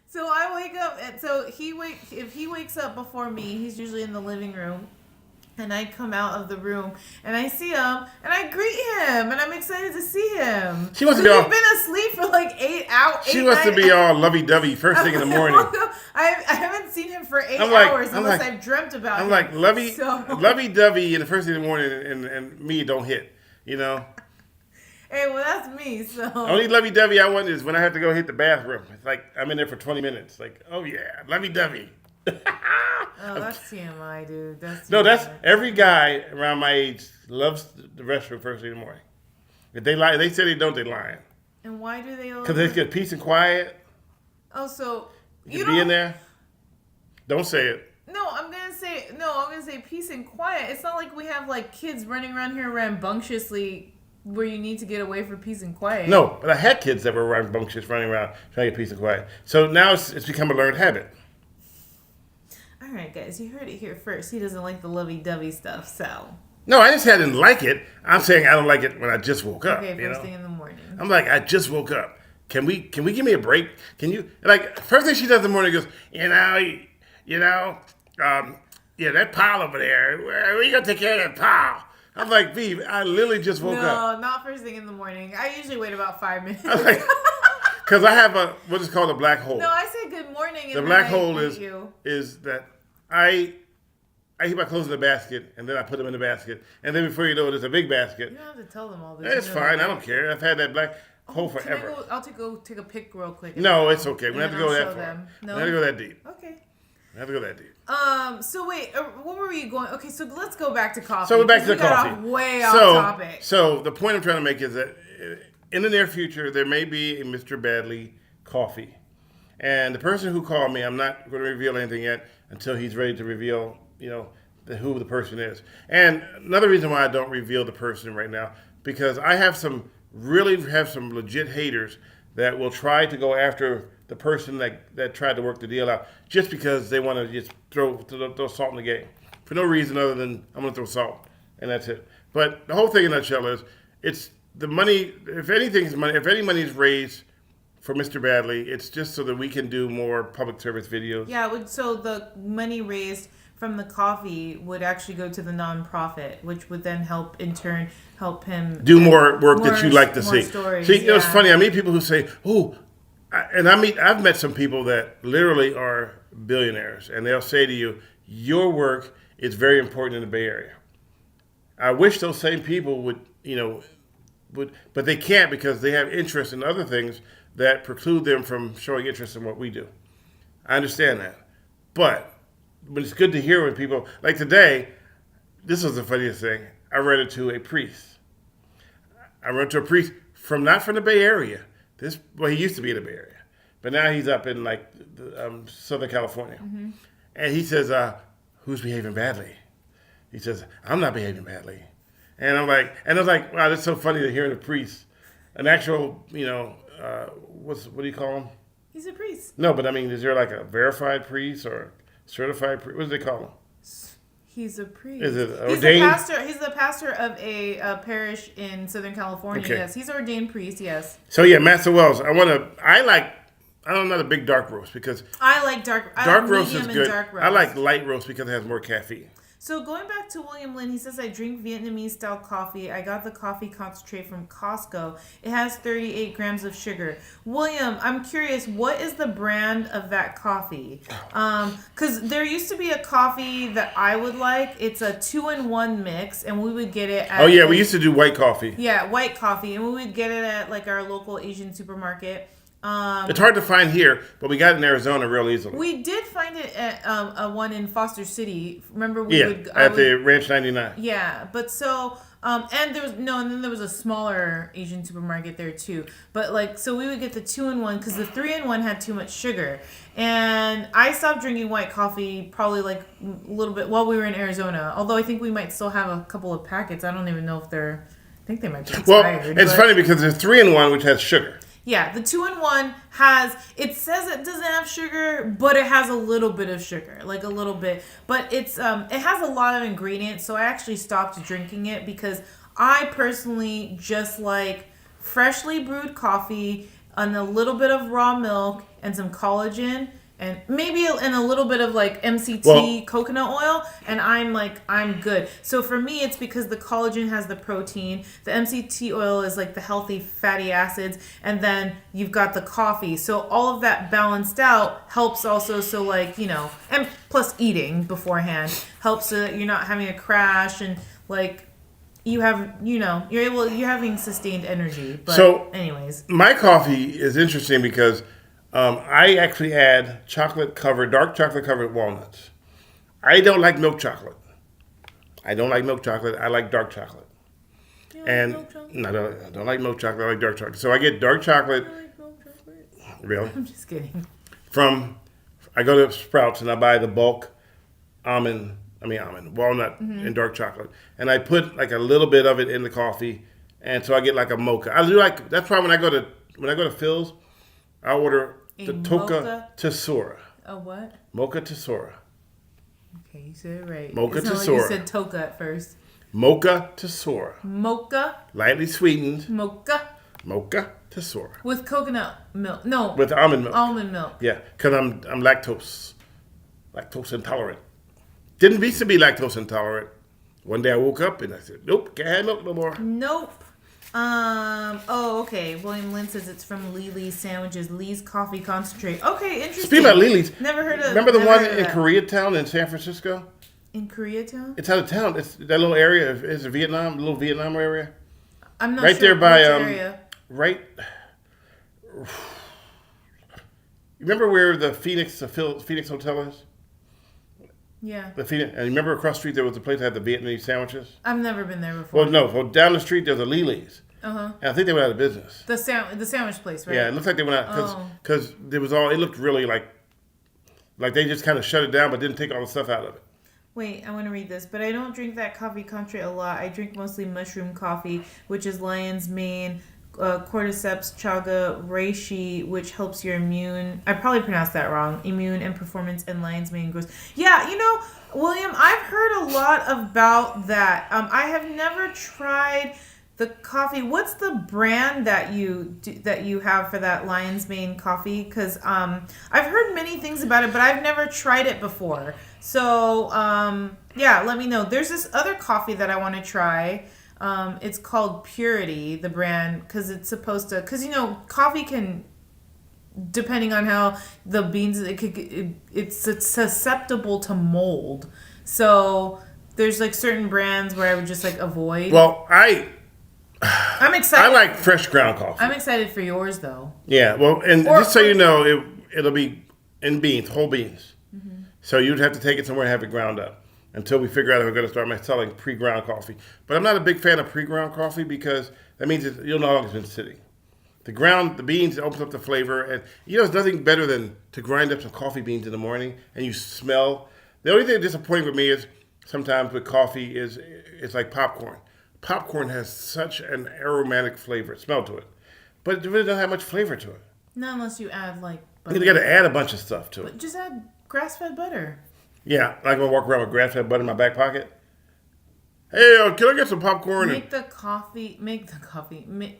So I wake up, and so if he wakes up before me, he's usually in the living room. And I come out of the room and I see him and I greet him and I'm excited to see him. She wants to be be all. He's been asleep for like 8 hours. She wants to be all lovey-dovey first thing in the morning. I haven't seen him for 8 hours unless I've dreamt about him. I'm like lovey-dovey in the first thing in the morning, and me don't hit. You know. Hey, well, that's me. So only lovey-dovey I want is when I have to go hit the bathroom. It's like I'm in there for 20 minutes. Like, oh yeah, lovey-dovey. Oh, that's TMI, dude. That's every guy around my age loves the restroom first thing in the morning. If they lie, they say they don't. They lying. And why do they? Because they get peace and quiet. Oh, so you can be in there. Don't say it. No, I'm gonna say peace and quiet. It's not like we have like kids running around here rambunctiously where you need to get away for peace and quiet. No, but I had kids that were rambunctious running around trying to get peace and quiet. So now it's become a learned habit. All right, guys, you heard it here first. He doesn't like the lovey-dovey stuff, so. No, I didn't say I didn't like it. I'm saying I don't like it when I just woke up. Okay, first thing in the morning. I'm like, I just woke up. Can we give me a break? Can you, like, first thing she does in the morning goes, that pile over there, where are you going to take care of that pile? I'm like, Viv, I literally just woke up. No, not first thing in the morning. I usually wait about 5 minutes. Because I have what is called a black hole. No, I say good morning. The black hole is that I keep my clothes in the basket, and then I put them in the basket. And then before you know it, it's a big basket. You don't have to tell them all this. It's fine. I don't care. I've had that black hole forever. I'll take a pic real quick. No, it's okay. We don't have to go that far. No? We don't have to go that deep. Okay. We have to go that deep. So wait, what were we going? Okay, so let's go back to coffee. So we're back to the coffee. Got way off topic. So the point I'm trying to make is that in the near future, there may be a Mr. Badley coffee. And the person who called me, I'm not going to reveal anything yet until he's ready to reveal, who the person is. And another reason why I don't reveal the person right now, because I have some legit haters that will try to go after the person that tried to work the deal out just because they want to just throw salt in the game for no reason other than I'm going to throw salt, and that's it. But the whole thing in a nutshell is it's the money. If any money is raised for Mr. Badley, it's just so that we can do more public service videos. Yeah, so the money raised from the coffee would actually go to the nonprofit, which would then help him do more work that you like to see. Stories, see, it's funny. I meet people who say, I've met some people that literally are billionaires, and they'll say to you, your work is very important in the Bay Area. I wish those same people would, but they can't because they have interest in other things that preclude them from showing interest in what we do. I understand that. But it's good to hear when people, like today, this was the funniest thing. I ran into a priest. Not from the Bay Area. He used to be in the Bay Area. But now he's up in Southern California. Mm-hmm. And he says, who's behaving badly? He says, I'm not behaving badly. And I was like, wow, that's so funny to hear a priest, an actual, what do you call him? He's a priest. No, but I mean, is there like a verified priest or certified priest? What do they call him? He's a priest. Is it ordained? He's the pastor of a parish in Southern California. Okay. Yes, he's an ordained priest. Yes. So yeah, Master Wells. I'm not a big dark roast because I like dark roast is good. I like light roast because it has more caffeine. So going back to William Lin, he says, I drink Vietnamese style coffee. I got the coffee concentrate from Costco. It has 38 grams of sugar. William, I'm curious, what is the brand of that coffee? Because there used to be a coffee that I would like. It's a 2-in-1 mix, and we would get it at... we used to do white coffee. Yeah, white coffee, and we would get it at our local Asian supermarket. It's hard to find here, but we got it in Arizona real easily. We did find it at a one in Foster City. Remember, at the Ranch 99. Yeah, but so and then there was a smaller Asian supermarket there too. But so we would get the 2-in-1 because the 3-in-1 had too much sugar. And I stopped drinking white coffee probably a little bit while we were in Arizona. Although I think we might still have a couple of packets. I don't even know if they're. I think they might be expired. Well, it's funny because there's 3-in-1 which has sugar. Yeah, the 2-in-1 it says it doesn't have sugar, but it has a little bit of sugar, a little bit. But it has a lot of ingredients, so I actually stopped drinking it because I personally just like freshly brewed coffee and a little bit of raw milk and some collagen and maybe and a little bit of like MCT coconut oil, and I'm good. So for me, it's because the collagen has the protein, the MCT oil is like the healthy fatty acids, and then you've got the coffee. So all of that balanced out helps also. So like, and plus eating beforehand helps so that you're not having a crash, and like you have, you're having sustained energy. But so anyways, my coffee is interesting because I actually add dark chocolate covered walnuts. I don't like milk chocolate. I like dark chocolate. You don't like milk chocolate? No, I don't like milk chocolate. I like dark chocolate. So I get dark chocolate. I like milk chocolate. Really? I'm just kidding. I go to Sprouts and I buy the bulk walnut and dark chocolate. And I put like a little bit of it in the coffee. And so I get like a mocha. That's why when I go to Phil's, I order the Mocha Tesora. A what? Mocha Tesora. Okay, you said it right. Mocha it's not Tesora. Like you said Toka at first. Mocha Tesora. Mocha. Lightly sweetened. Mocha. Mocha Tesora. With coconut milk. No. With almond milk. Almond milk. Yeah, because I'm lactose intolerant. Didn't used to be lactose intolerant. One day I woke up and I said, nope, can't have milk no more. Nope. Okay. William Lynn says it's from Lily's Sandwiches. Lee's Coffee Concentrate. Okay, interesting. Speaking about Lily's. Never heard of. Remember the one in Koreatown in San Francisco? In Koreatown? It's out of town. It's that little area. It's a little Vietnam area. I'm not right sure. There by area. Right. Remember where the Phoenix Hotel is? Yeah. The Phoenix, and remember across the street there was a place that had the Vietnamese sandwiches? I've never been there before. Well, no. Well, down the street there's a Lily's. Uh-huh. And I think they went out of business. The sandwich place, right? Yeah, it looks like they went out because it looked really like they just kind of shut it down but didn't take all the stuff out of it. Wait, I want to read this. But I don't drink that coffee country a lot. I drink mostly mushroom coffee, which is lion's mane, cordyceps chaga reishi, which helps your immune. I probably pronounced that wrong. Immune and performance, and lion's mane grows. Yeah, William, I've heard a lot about that. I have never tried the coffee. What's the brand that you have for that lion's mane coffee? Because I've heard many things about it, but I've never tried it before. So yeah, let me know. There's this other coffee that I want to try. It's called Purity, the brand, because it's supposed to. Because coffee can, depending on how the beans, it's susceptible to mold. So there's like certain brands where I would just like avoid. Well, I'm excited. I like fresh ground coffee. I'm excited for yours though. Yeah, well, and just so you know, it'll be in beans, whole beans. Mm-hmm. So you'd have to take it somewhere and have it ground up until we figure out if we're going to start selling pre-ground coffee. But I'm not a big fan of pre-ground coffee because that means you'll know how long it's been sitting. The beans opens up the flavor, and there's nothing better than to grind up some coffee beans in the morning and you smell. The only thing disappointing with me is sometimes with coffee is it's like popcorn. Popcorn has such an aromatic smell to it, but it really doesn't have much flavor to it. Not unless you add like butter. You got to add a bunch of stuff to it. But just add grass-fed butter. Yeah, I'm going to walk around with grass-fed butter in my back pocket. Hey, can I get some popcorn? Make the coffee.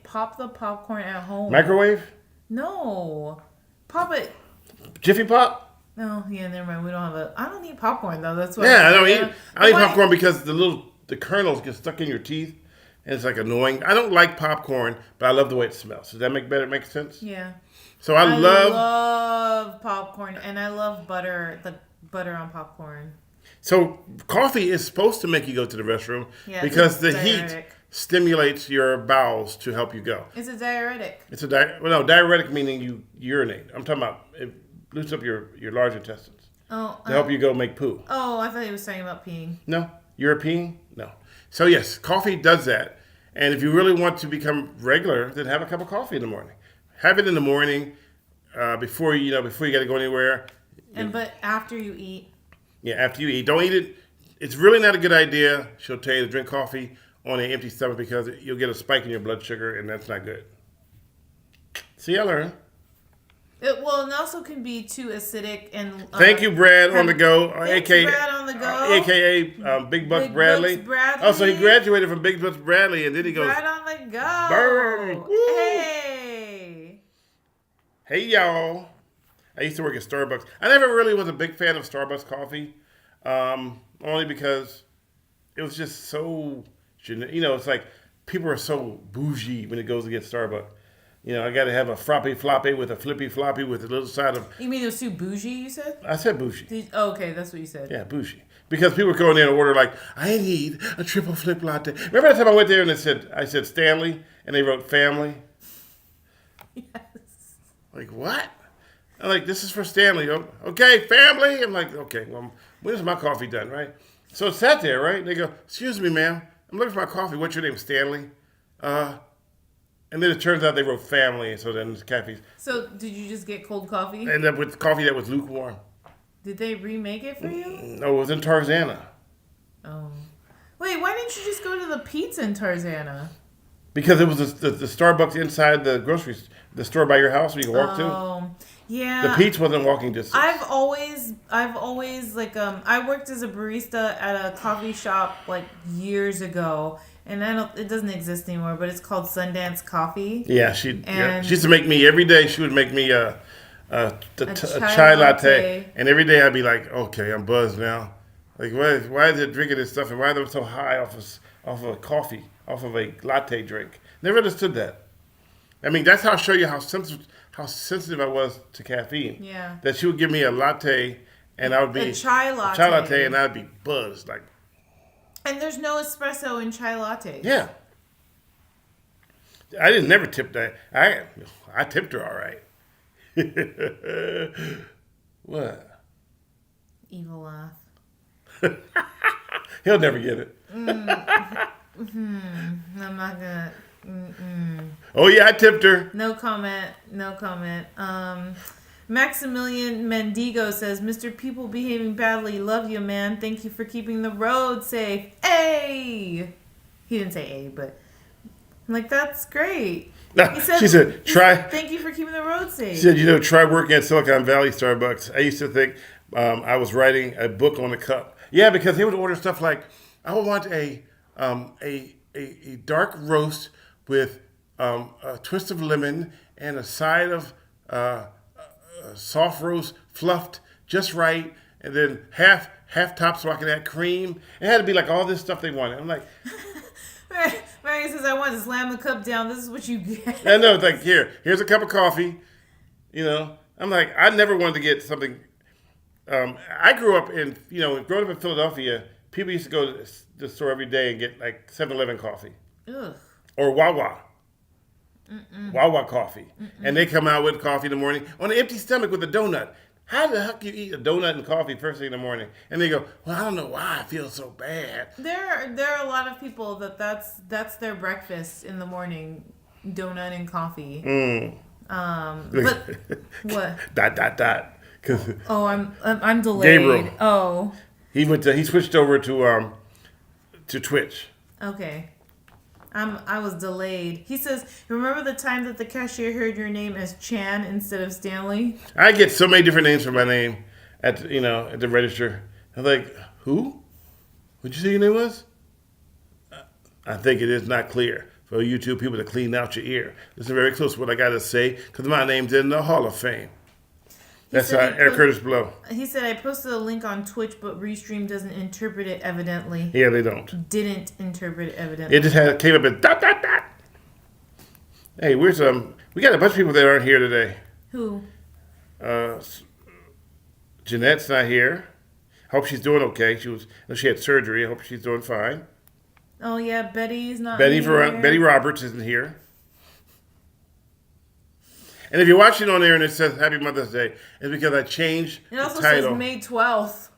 Pop the popcorn at home. Microwave? No. Pop it. Jiffy Pop? No, yeah, never mind. I don't eat popcorn though. That's why. Yeah, I don't eat popcorn because the kernels get stuck in your teeth, and it's like annoying. I don't like popcorn, but I love the way it smells. Does that make sense? Yeah. So I love popcorn, and I love butter. The butter on popcorn. So coffee is supposed to make you go to the restroom because the heat stimulates your bowels to help you go. It's a diuretic. Diuretic meaning you urinate. I'm talking about it loosens up your large intestines to help you go make poo. Oh, I thought he was talking about peeing. No. You're peeing? No. So yes, coffee does that. And if you really want to become regular, then have a cup of coffee in the morning. Have it in the morning before you got to go anywhere. But after you eat. Yeah, after you eat. Don't eat it. It's really not a good idea, she'll tell you, to drink coffee on an empty stomach because you'll get a spike in your blood sugar, and that's not good. See, I learned. It also can be too acidic and. Thank you, Brad on the go, aka Brad on the go, aka Big Bucks Bradley. Oh, so he graduated from Big Bucks Bradley, and then he goes. Brad on the go. Burn. Hey. Hey, y'all. I used to work at Starbucks. I never really was a big fan of Starbucks coffee, only because it was just so, it's like people are so bougie when it goes to get Starbucks. I got to have a frappe floppy with a flippy floppy with a little side of... You mean it was too bougie, you said? I said bougie. Okay, that's what you said. Yeah, bougie. Because people go in there and order like, I need a triple flip latte. Remember that time I went there and I said Stanley, and they wrote family? Yes. Like, what? I'm like, this is for Stanley. Oh, okay, family. I'm like, okay, well, when is my coffee done, right? So it sat there, right? They go, excuse me, ma'am. I'm looking for my coffee. What's your name, Stanley? And then it turns out they wrote family, and so then it's cafes. So did you just get cold coffee? Ended up with coffee that was lukewarm. Did they remake it for you? No, it was in Tarzana. Oh. Wait, why didn't you just go to the Peeps in Tarzana? Because it was the Starbucks inside the store by your house where you can walk to. Oh, yeah. The Peeps wasn't walking distance. I've always like I worked as a barista at a coffee shop like years ago, and it doesn't exist anymore, but it's called Sundance Coffee. Yeah, she used to make me every day. She would make me a chai latte, and every day I'd be like, okay, I'm buzzed now. Like, why is it drinking this stuff, and why are they so high off of coffee, off of a latte drink? Never understood that. I mean, that's how I show you how sensitive I was to caffeine. Yeah. That she would give me a latte, and I would be a chai latte, and I'd be buzzed like. And there's no espresso in chai lattes. Yeah. I didn't never tip that. I tipped her all right. What? Evil laugh. He'll never get it. I'm not gonna. Oh yeah, I tipped her. No comment. Maximilian Mendigo says, Mr. People behaving badly. Love you, man. Thank you for keeping the road safe. Hey! He didn't say A, but I'm like, that's great. She said, try. Thank you for keeping the road safe. She said, try working at Silicon Valley Starbucks. I used to think I was writing a book on a cup. Yeah, because they would order stuff like, I would want a dark roast with a twist of lemon and a side of soft roast fluffed just right, and then half top so I could add cream. It had to be like all this stuff they wanted. I'm like, Mary says, I want to slam the cup down. This is what you get. I know. It's like, here's a cup of coffee. I'm like, I never wanted to get something. I grew up growing up in Philadelphia, people used to go to the store every day and get like 7-Eleven coffee. Ugh. Or Wawa. Wawa coffee. And they come out with coffee in the morning on an empty stomach with a donut. How the heck you eat a donut and coffee first thing in the morning? And they go, well, I don't know why I feel so bad. There are a lot of people that's their breakfast in the morning, donut and coffee. But what? Dot. Oh, I'm delayed. Gabriel. Oh. He switched over to Twitch. Okay. I was delayed. He says, remember the time that the cashier heard your name as Chan instead of Stanley? I get so many different names for my name at the register. I'm like, who? What'd you say your name was? I think it is not clear for you two people to clean out your ear. Listen very close to what I got to say, because my name's in the Hall of Fame. That's Eric Curtis Blow. He said, I posted a link on Twitch, but Restream doesn't interpret it evidently. Yeah, they don't. Didn't interpret it evidently. It just came up as ... Hey, we got a bunch of people that aren't here today. Who? Jeanette's not here. Hope she's doing okay. She had surgery. I hope she's doing fine. Oh, yeah, Betty's not here. Betty Roberts isn't here. And if you're watching on there and it says Happy Mother's Day, it's because I changed the title. It also says May 12th.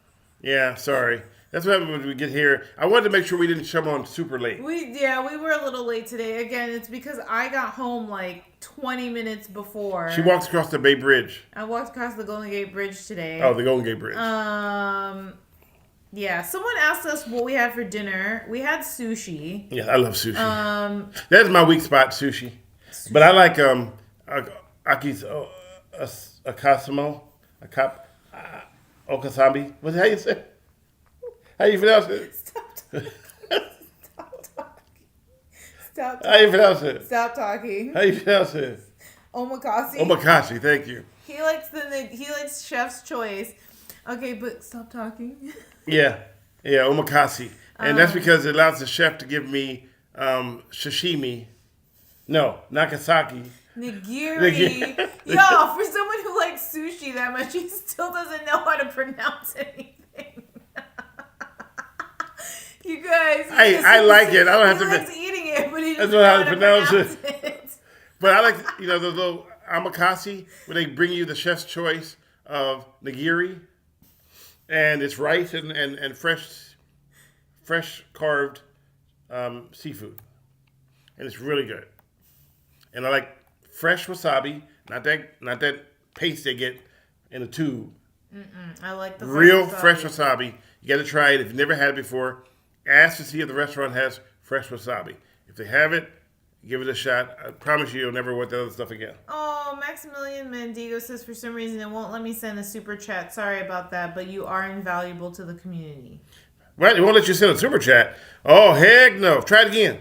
Yeah, sorry. That's what happens when we get here. I wanted to make sure we didn't come on super late. We were a little late today. Again, it's because I got home like 20 minutes before. She walks across the Bay Bridge. I walked across the Golden Gate Bridge today. Oh, the Golden Gate Bridge. Yeah, someone asked us what we had for dinner. We had sushi. Yeah, I love sushi. That's my weak spot, sushi. But I like okasabi. How you say? How you pronounce it? Stop talking. Stop talking. How you pronounce it? Stop talking. How you pronounce it? Omakase. Omakase, thank you. He likes Chef's Choice. Okay, but stop talking. Yeah, omakase. And that's because it allows the chef to give me sashimi. No, Nagasaki. Nigiri. Yo, for someone who likes sushi that much, he still doesn't know how to pronounce anything. You guys. I like it. I don't have to. He likes eating it, but he doesn't know know how to pronounce it. But I like, the little omakase where they bring you the chef's choice of nigiri. And it's rice and fresh carved seafood. And it's really good. And I like fresh wasabi, not that paste they get in a tube. I like the real fresh wasabi. You got to try it if you've never had it before. Ask to see if the restaurant has fresh wasabi. If they have it, give it a shot. I promise you'll never want that other stuff again. Oh, Maximilian Mendigo says for some reason it won't let me send a super chat. Sorry about that, but you are invaluable to the community. Right? It won't let you send a super chat. Oh, heck no. Try it again.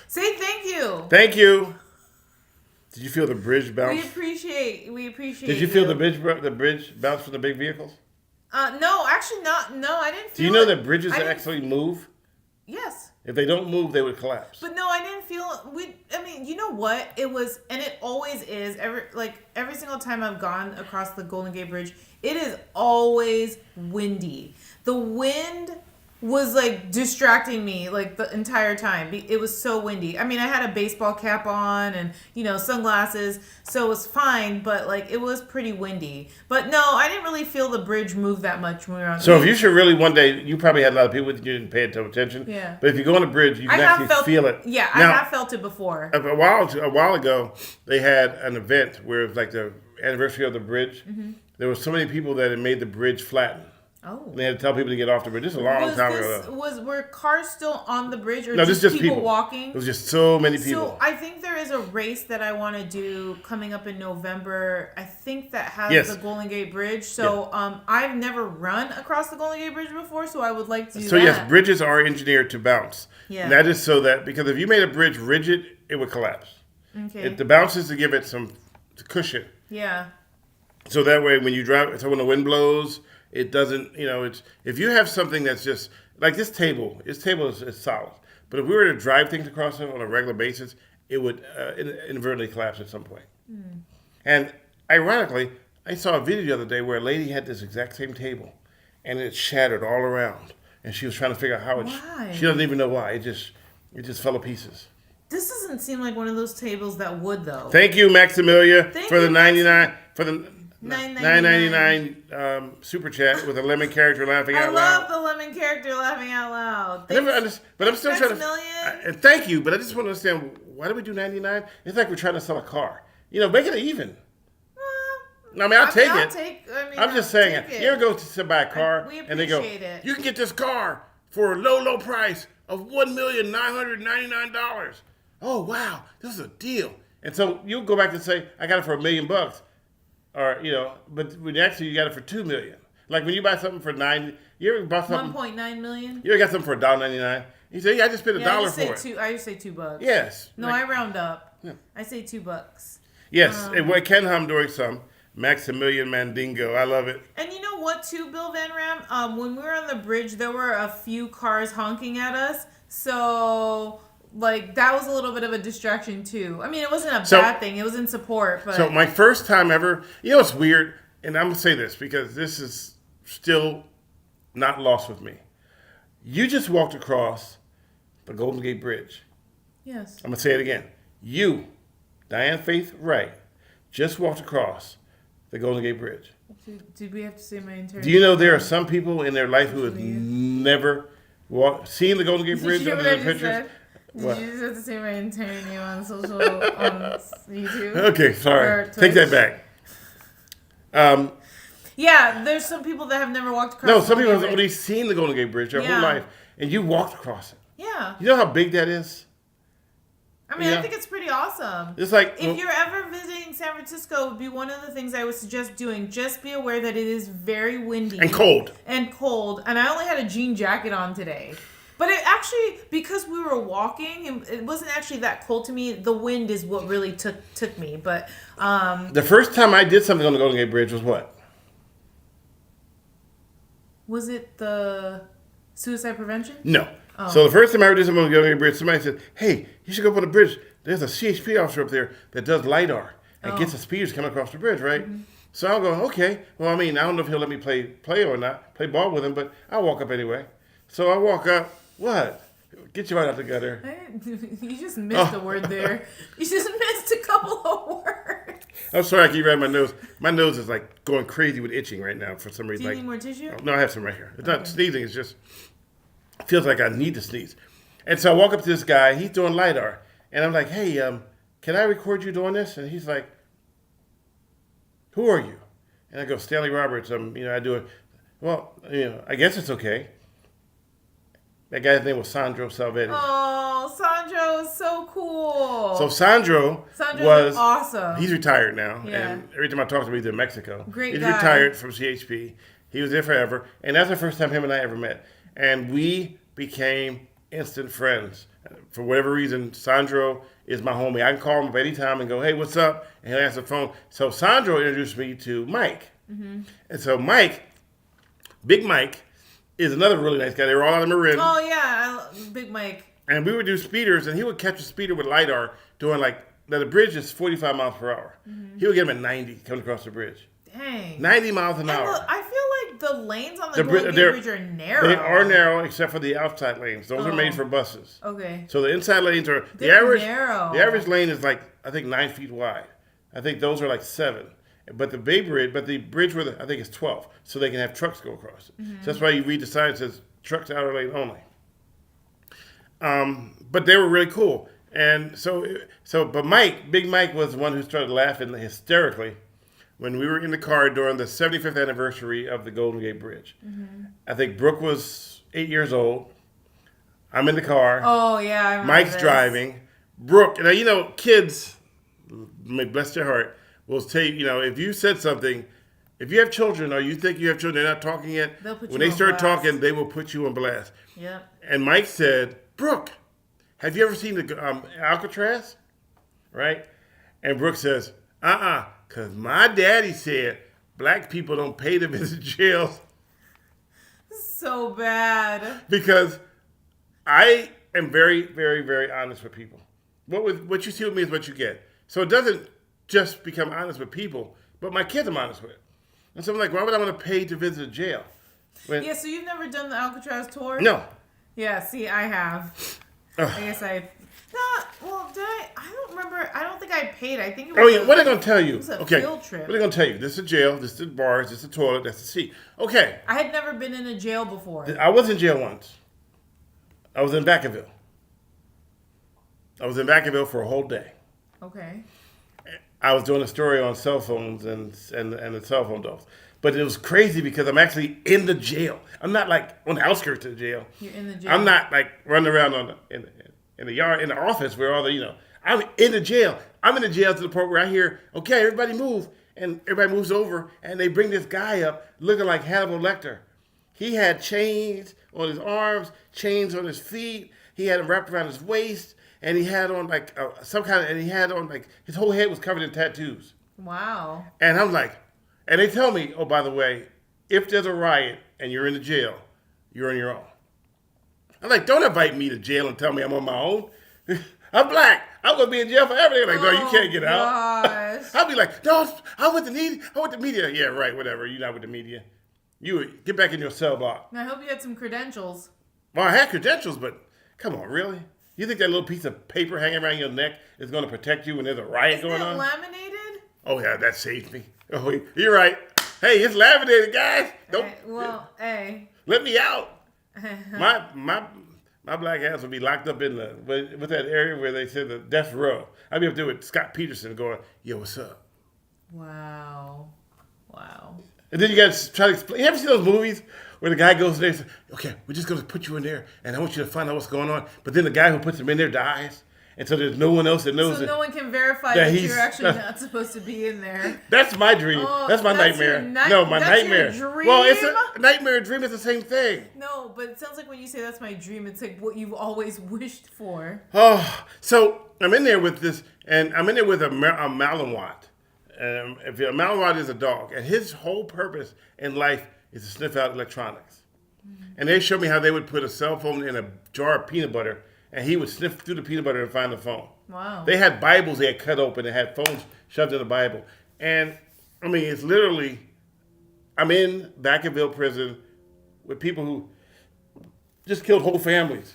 Say thank you. Thank you. Did you feel the bridge bounce? We appreciate Did you feel the bridge bounce from the big vehicles? No, actually not. No, I didn't feel. Do you know that bridges actually move? Yes. If they don't move, they would collapse. But no, I didn't feel. You know what? It was, and it always is. Every single time I've gone across the Golden Gate Bridge, it is always windy. The wind was distracting me the entire time. It was so windy. I mean, I had a baseball cap on and sunglasses, so it was fine. But it was pretty windy. But no, I didn't really feel the bridge move that much when we were on. So if you should really one day, you probably had a lot of people that you didn't pay attention. Yeah. But if you go on the bridge, you can actually feel it. Yeah, now, I have felt it before. A while ago, they had an event where it was the anniversary of the bridge. Mm-hmm. There were so many people that had made the bridge flatten. Oh. And they had to tell people to get off the bridge. This is a long time ago. Were cars still on the bridge or no, just people walking? It was just so many people. So I think there is a race that I want to do coming up in November. I think that has the Golden Gate Bridge. So I've never run across the Golden Gate Bridge before, so I would like to do that. So yes, bridges are engineered to bounce. Yeah. And that is so that, because if you made a bridge rigid, it would collapse. Okay. The bounce is to give it some cushion. Yeah. So that way when you drive, so when the wind blows, it doesn't, it's, if you have something that's just, like this table is solid. But if we were to drive things across it on a regular basis, it would inadvertently collapse at some point. Mm. And ironically, I saw a video the other day where a lady had this exact same table and it shattered all around. And she was trying to figure out how she doesn't even know why. It just fell to pieces. This doesn't seem like one of those tables that would, though. Thank you, Maximilia, for the $9.99 super chat with a lemon character laughing out loud. I love the lemon character laughing out loud. But I'm still trying to. Thank you, but I just want to understand, why do we do 99? It's like we're trying to sell a car. Make it even. I'll take it. I'm just saying. You ever go to buy a car and they go, you can get this car for a low price of $1,999,000. Oh wow, this is a deal. And so you'll go back and say, I got it for $1 million. Or, but when actually you got it for $2 million. Like when you buy something for you ever bought something? $1.9 million. You ever got something for $1.99? You say, I just spent $1 for it. I just say $2. Yes. No, I round up. Yeah. I say $2. Yes, it can hum during some. Maximilian Mandingo, I love it. And you know what, too, Bill Van Ram? When we were on the bridge, there were a few cars honking at us. So that was a little bit of a distraction too. I mean, it wasn't a bad thing. It was in support. But so my first time ever, it's weird, and I'm going to say this because this is still not lost with me. You just walked across the Golden Gate Bridge. Yes. I'm going to say it again. You, Diane Faith Wright, just walked across the Golden Gate Bridge. Did we have to say my entire... Do you know there are some people in their life who have never seen the Golden Gate Bridge? Did you hear what I just said? Did you just have to say my entire name on YouTube? Okay, sorry. Take that back. Yeah, there's some people that have never walked across. No, some people have only seen the Golden Gate Bridge their whole life, and you walked across it. Yeah. You know how big that is? I mean, I think it's pretty awesome. It's like if you're ever visiting San Francisco, it would be one of the things I would suggest doing. Just be aware that it is very windy and cold. And I only had a jean jacket on today. But it actually, because we were walking, it wasn't actually that cold to me. The wind is what really took me. But the first time I did something on the Golden Gate Bridge was what? Was it the suicide prevention? No. Oh. So the first time I ever did something on the Golden Gate Bridge, somebody said, "Hey, you should go up on the bridge. There's a CHP officer up there that does LiDAR and gets the speeders coming across the bridge, right?" Mm-hmm. So I'll go, okay. Well, I mean, I don't know if he'll let me play or not, play ball with him, but I'll walk up anyway. So I walk up. What? Get you right out the gutter. You just missed a word there. You just missed a couple of words. I'm sorry, I keep writing my nose. My nose is like going crazy with itching right now for some reason. Do you need more tissue? No, I have some right here. It's not sneezing. It's just feels like I need to sneeze. And so I walk up to this guy. He's doing LiDAR. And I'm like, hey, can I record you doing this? And he's like, who are you? And I go, Stanley Roberts. I do it. Well, I guess it's okay. That guy's name was Sandro Salvetti. Oh, Sandro is so cool. So Sandro was awesome. He's retired now. Yeah. And every time I talk to him, he's in Mexico. Great he's guy. Retired from CHP. He was there forever. And that's the first time him and I ever met. And we became instant friends. For whatever reason, Sandro is my homie. I can call him up anytime and go, hey, what's up? And he'll answer the phone. So Sandro introduced me to Mike. Mm-hmm. And so Big Mike, is another really nice guy. They were all out of Marin. Oh, yeah. Big Mike. And we would do speeders, and he would catch a speeder with LiDAR doing the bridge is 45 miles per hour. Mm-hmm. He would get him at 90 coming across the bridge. Dang. 90 miles an hour. I feel like the lanes on the Golden Gate Bridge are narrow. They are narrow except for the outside lanes. Those are made for buses. Okay. So the inside lanes are... narrow. The average lane is I think 9 feet wide. I think those are 7. But the bridge where I think it's 12, so they can have trucks go across it. Mm-hmm. So that's why you read the sign that says trucks outer lane only. But they were really cool, and but Big Mike was the one who started laughing hysterically when we were in the car during the 75th anniversary of the Golden Gate Bridge. Mm-hmm. I think Brooke was 8 years old. I'm in the car. Oh yeah, I remember Mike's driving. Brooke, now kids, may bless their heart, will tell you, if you said something, if you have children or you think you have children, they're not talking yet, when they start talking, they will put you on blast. Yeah. And Mike said, Brooke, have you ever seen the Alcatraz? Right? And Brooke says, because my daddy said black people don't pay to visit jails. So bad. Because I am very, very, very honest with people. What you see with me is what you get. So it doesn't just become honest with people, but my kids I'm honest with. And so I'm like, why would I want to pay to visit a jail? So you've never done the Alcatraz tour? No. Yeah, see, I have. I guess I... No, well, did I? I don't remember. I don't think I paid. I think it was what are they going to tell you? It was a field trip. What are they going to tell you? This is a jail, this is bars, this is a toilet, that's a seat. Okay. I had never been in a jail before. I was in jail once. I was in Vacaville. For a whole day. Okay. I was doing a story on cell phones and the cell phone dolls. But it was crazy because I'm actually in the jail. I'm not on the outskirts of the jail. You're in the jail. I'm not running around in the yard, in the office where all the, I'm in the jail. I'm in the jail to the point where I hear, okay, everybody move. And everybody moves over and they bring this guy up looking like Hannibal Lecter. He had chains on his arms, chains on his feet. He had them wrapped around his waist. And he had on his whole head was covered in tattoos. Wow. And I'm like, and they tell me, oh, by the way, if there's a riot and you're in the jail, you're on your own. I'm like, don't invite me to jail and tell me I'm on my own. I'm black. I'm going to be in jail forever. They're like, no, you can't get out. I'll be like, no, I'm with the media. Yeah, right, whatever. You're not with the media. You get back in your cell block. I hope you had some credentials. Well, I had credentials, but come on, really? You think that little piece of paper hanging around your neck is going to protect you when there's a riot going on? Isn't it laminated? Oh, yeah, that saved me. Oh, you're right. Hey, it's laminated, guys. Let me out. My black ass will be locked up in with that area where they said the death row. I'd be up there with Scott Peterson going, yo, what's up? Wow. And then you guys try to explain. You ever see those movies where the guy goes there and says, okay, we're just going to put you in there, and I want you to find out what's going on. But then the guy who puts him in there dies, and so there's no one else that knows it. So no one can verify that you're actually not supposed to be in there. That's my dream. That's my nightmare. No, my nightmare. Your dream? Well, it's a nightmare and dream is the same thing. No, but it sounds like when you say that's my dream, it's like what you've always wished for. Oh, so I'm in there with this, and I'm in there with a Malinois. If a Malinois is a dog, and his whole purpose in life is to sniff out electronics. And they showed me how they would put a cell phone in a jar of peanut butter, and he would sniff through the peanut butter and find the phone. Wow. They had Bibles they had cut open and had phones shoved in the Bible. And, I mean, it's literally, I'm in Vacaville prison with people who just killed whole families.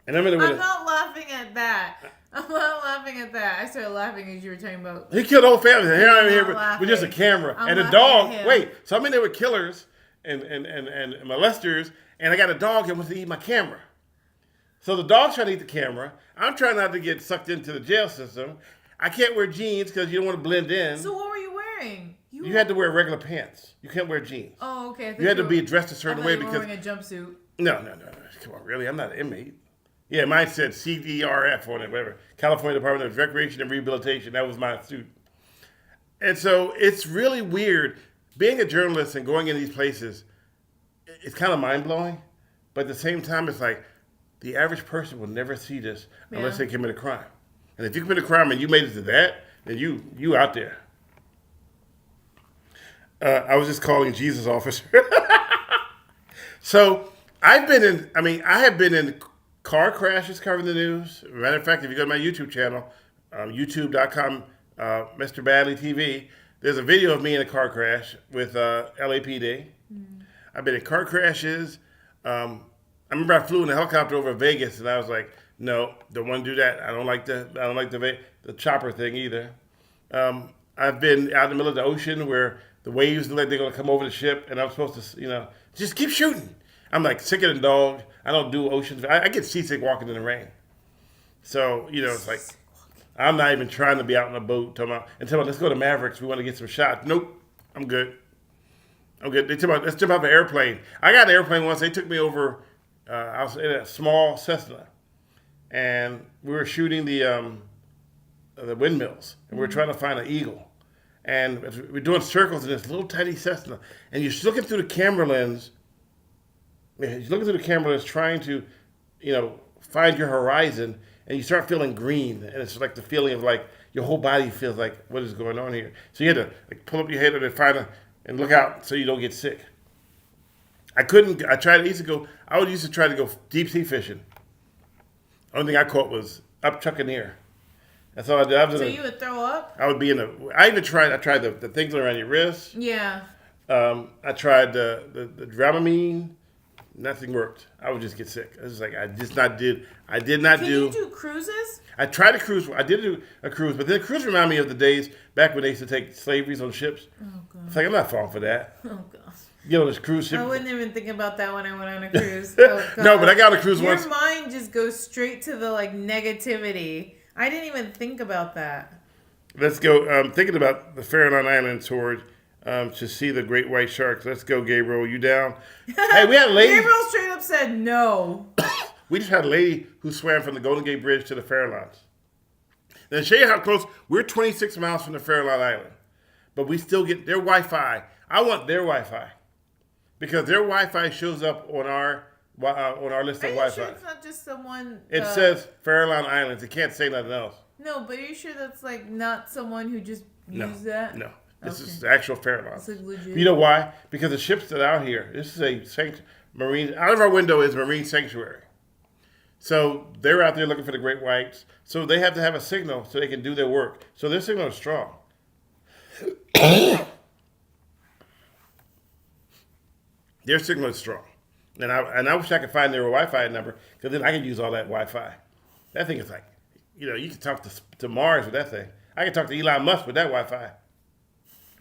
And I'm not laughing at that. I'm not laughing at that. I started laughing as you were talking about. He killed whole families. And here I'm here with just a camera. And a dog. Wait, so I'm in there with killers and molesters, and I got a dog that wants to eat my camera. So the dog's trying to eat the camera. I'm trying not to get sucked into the jail system. I can't wear jeans because you don't want to blend in. So what were you wearing? You had to wear regular pants. You can't wear jeans. Oh, okay. You had to be dressed a certain way because wearing a jumpsuit. No. Come on, really? I'm not an inmate. Yeah, mine said CDRF on it, whatever. California Department of Recreation and Rehabilitation. That was my suit. And so it's really weird. Being a journalist and going in these places, it's kind of mind-blowing. But at the same time, it's like the average person will never see this unless they commit a crime. And if you commit a crime and you made it to that, then you out there. I was just calling Jesus officer. So I have been in car crashes covering the news. Matter of fact, if you go to my YouTube channel, youtube.com, Mr. Badley TV, there's a video of me in a car crash with LAPD. I've been in car crashes. I remember I flew in a helicopter over Vegas, and I was like, no, don't want to do that. I don't like the chopper thing either. I've been out in the middle of the ocean where the waves look like they're going to come over the ship, and I'm supposed to, just keep shooting. I'm like sicker than dog. I don't do oceans. I get seasick walking in the rain. So, it's like, I'm not even trying to be out in a boat talking about, let's go to Mavericks. We want to get some shots. Nope, I'm good. They talk about, let's jump out of an airplane. I got an airplane once. They took me over, I was in a small Cessna, and we were shooting the windmills, and we were trying to find an eagle. And we're doing circles in this little tiny Cessna, and you're looking through the camera lens. You're looking through the camera lens trying to, find your horizon, and you start feeling green, and it's like the feeling of like your whole body feels like, what is going on here? So you had to pull up your head and look out so you don't get sick. I used to try to go deep sea fishing. Only thing I caught was up chuck in the air. That's all I did. So you would throw up? I would be I tried the things around your wrists. Yeah. I tried the Dramamine. Nothing worked. I would just get sick. I was like, I did not do. Can you do cruises? I tried to cruise. I did do a cruise, but then a cruise reminded me of the days back when they used to take slaveries on ships. Oh, God. It's like, I'm not falling for that. Oh, God. This cruise ship. I wouldn't even think about that when I went on a cruise. Oh, God. No, but I got on a cruise once. Your mind just goes straight to the, negativity. I didn't even think about that. Let's go. Thinking about the Farallon Island tour to see the great white sharks. Let's go, Gabriel. You down? Hey, we had a lady. Gabriel straight up said no. We just had a lady who swam from the Golden Gate Bridge to the Farallons. Now, to show you how close, we're 26 miles from the Farallon Island, but we still get their Wi-Fi. I want their Wi-Fi because their Wi-Fi shows up on our list of Wi-Fi. Are you sure it's not just someone? It says Farallon Islands. It can't say nothing else. No, but are you sure that's not someone who just used that? No. This is the actual Farallon. It's legit. You know why? Because the ships that are out here, this is a marine. Out of our window is marine sanctuary. So they're out there looking for the great whites. So they have to have a signal so they can do their work. So their signal is strong. Their signal is strong. And I wish I could find their Wi-Fi number because then I could use all that Wi-Fi. That thing is like, you can talk to Mars with that thing. I can talk to Elon Musk with that Wi-Fi.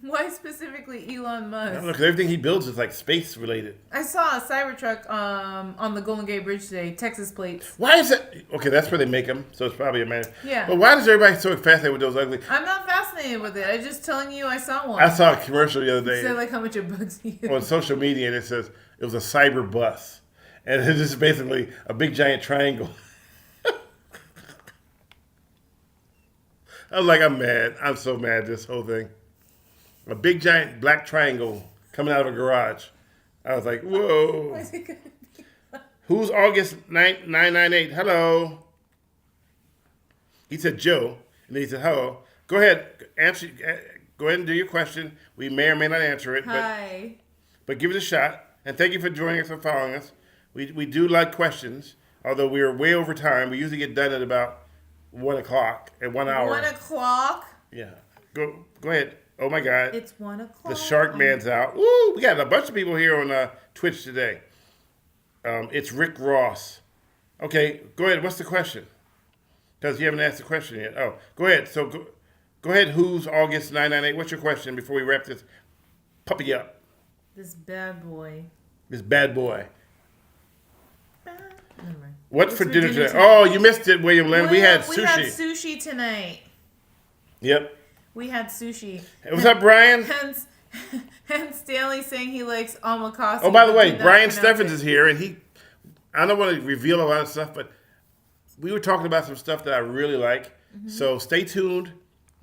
Why specifically Elon Musk? I don't know, because everything he builds is like space related. I saw a Cybertruck on the Golden Gate Bridge today, Texas plates. Why is that? Okay, that's where they make them, so it's probably a man. Yeah. But why does everybody so fascinated with those ugly? I'm not fascinated with it. I'm just telling you I saw one. I saw a commercial the other day. It said how much it bugs you. On social media, and it says it was a cyber bus. And it's just basically a big giant triangle. I was like, I'm mad. I'm so mad at this whole thing. A big giant black triangle coming out of a garage. I was like, whoa. Why is it gonna Who's August 998? Hello. He said Joe, and then he said hello. Go ahead, answer. Go ahead and do your question. We may or may not answer it. Hi. But give it a shot. And thank you for joining us and following us. We do like questions, although we are way over time. We usually get done at about 1 o'clock, at 1 hour. 1 o'clock? Yeah. Go ahead. Oh, my God. It's 1 o'clock. The Shark Man's out. Woo! We got a bunch of people here on Twitch today. It's Rick Ross. Okay, go ahead. What's the question? Because you haven't asked the question yet. Oh, go ahead. So go ahead. Who's August 998? What's your question before we wrap this puppy up? This bad boy. This bad boy. Never mind. What's for dinner today? Oh, you missed it, William Lynn. We had sushi. We had sushi tonight. Yep. We had sushi. What's up, Brian? Hence Stanley saying he likes omakase. Oh, by the way, Brian Steffens is here, and I don't want to reveal a lot of stuff, but we were talking about some stuff that I really like. Mm-hmm. So stay tuned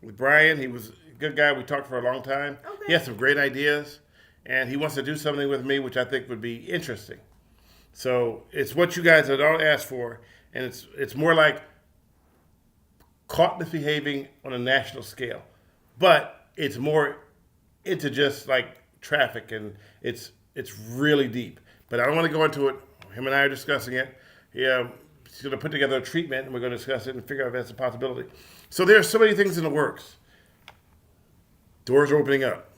with Brian. He was a good guy. We talked for a long time. Okay. He has some great ideas, and he wants to do something with me, which I think would be interesting. So it's what you guys had all asked for, and it's more like caught misbehaving on a national scale. But it's more into just like traffic, and it's really deep. But I don't want to go into it. Him and I are discussing it. Yeah, he's going to put together a treatment, and we're going to discuss it and figure out if that's a possibility. So there are so many things in the works. Doors are opening up.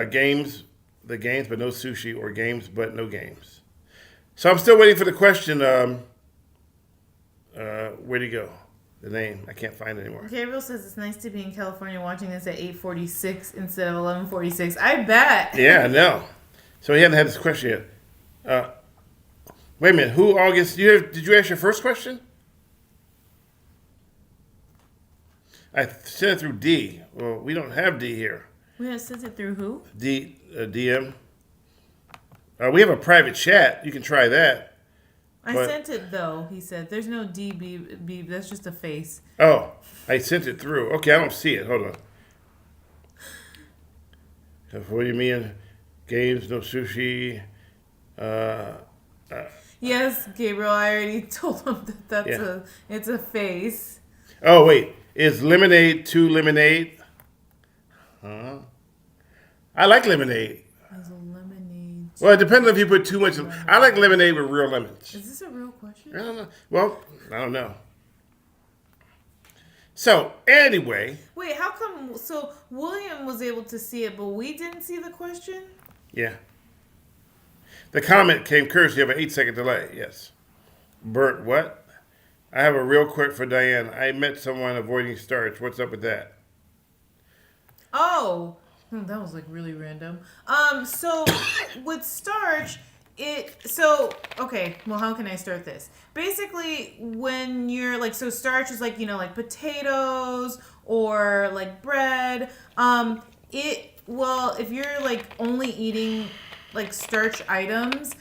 Games, but no sushi, or games, but no games. So I'm still waiting for the question. Where'd he go? The name. I can't find it anymore. Gabriel says it's nice to be in California watching this at 8:46 instead of 11:46. I bet. Yeah, I know. So he hadn't had this question yet. Wait a minute. Who August? Did you ask your first question? I sent it through D. Well, we don't have D here. We have sent it through who? DM. We have a private chat. You can try that. I sent it, though, he said. There's no DB. That's just a face. Oh, I sent it through. Okay, I don't see it. Hold on. What do you mean? Games, no sushi. Yes, Gabriel, I already told him that it's a face. Oh, wait. Is lemonade to lemonade? Huh? I like lemonade. Is a lemonade. Well, it depends if you put too much. I like lemonade with real lemons. Is this a real question? I don't know. Well, I don't know. So, anyway. Wait, how come? So, William was able to see it, but we didn't see the question? Yeah. The comment came courtesy of an 8-second delay. Yes. Bert, what? I have a real quick for Diane. I met someone avoiding starch. What's up with that? Oh, that was like really random. So with starch, okay, well, how can I start this? Basically, when you're like, so starch is like, like potatoes or like bread. If you're like only eating like starch items,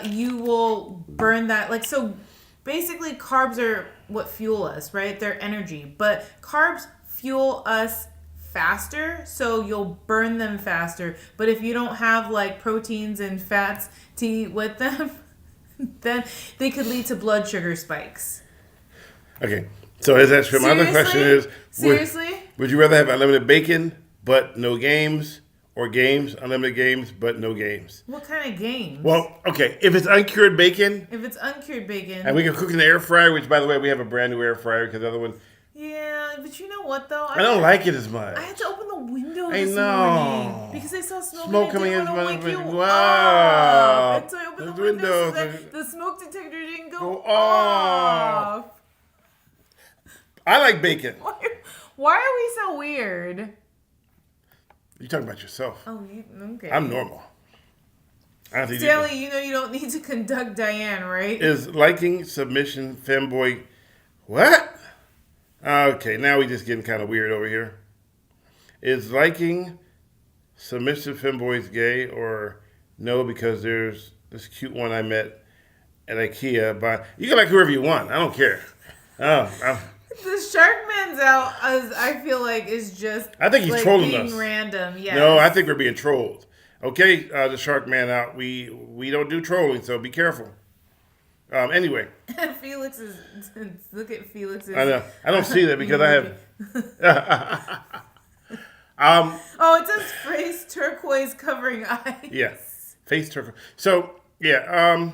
you will burn that. Like, so basically carbs are what fuel us, right? They're energy, but carbs fuel us faster, so you'll burn them faster. But if you don't have like proteins and fats to eat with them, then they could lead to blood sugar spikes. Okay, so his answer. My other question is: Would you rather have unlimited bacon but no games, or unlimited games but no games? What kind of games? Well, okay, if it's uncured bacon, and we can cook in the air fryer, which by the way we have a brand new air fryer because the other one. Yeah, but you know what though? I don't like it as much. I had to open the window this morning because I saw smoke coming in. Wow! And so I opened the window so that the smoke detector didn't go off. I like bacon. Why are we so weird? You're talking about yourself. Oh, okay. I'm normal. Stanley, you don't need to conduct Diane, right? Is liking submission femboy? What? Okay, now we just getting kind of weird over here. Is liking submissive femboys gay or no? Because there's this cute one I met at IKEA. But you can like whoever you want. I don't care. The Shark Man's out, as I feel like, is just. I think he's like trolling being us. Random, yeah. No, I think we're being trolled. Okay, the Shark Man out. We don't do trolling, so be careful. Anyway. Felix is, look at Felix's. I know. I don't see that because I have. Oh, it says face turquoise covering eyes. Yeah, face turquoise. So yeah.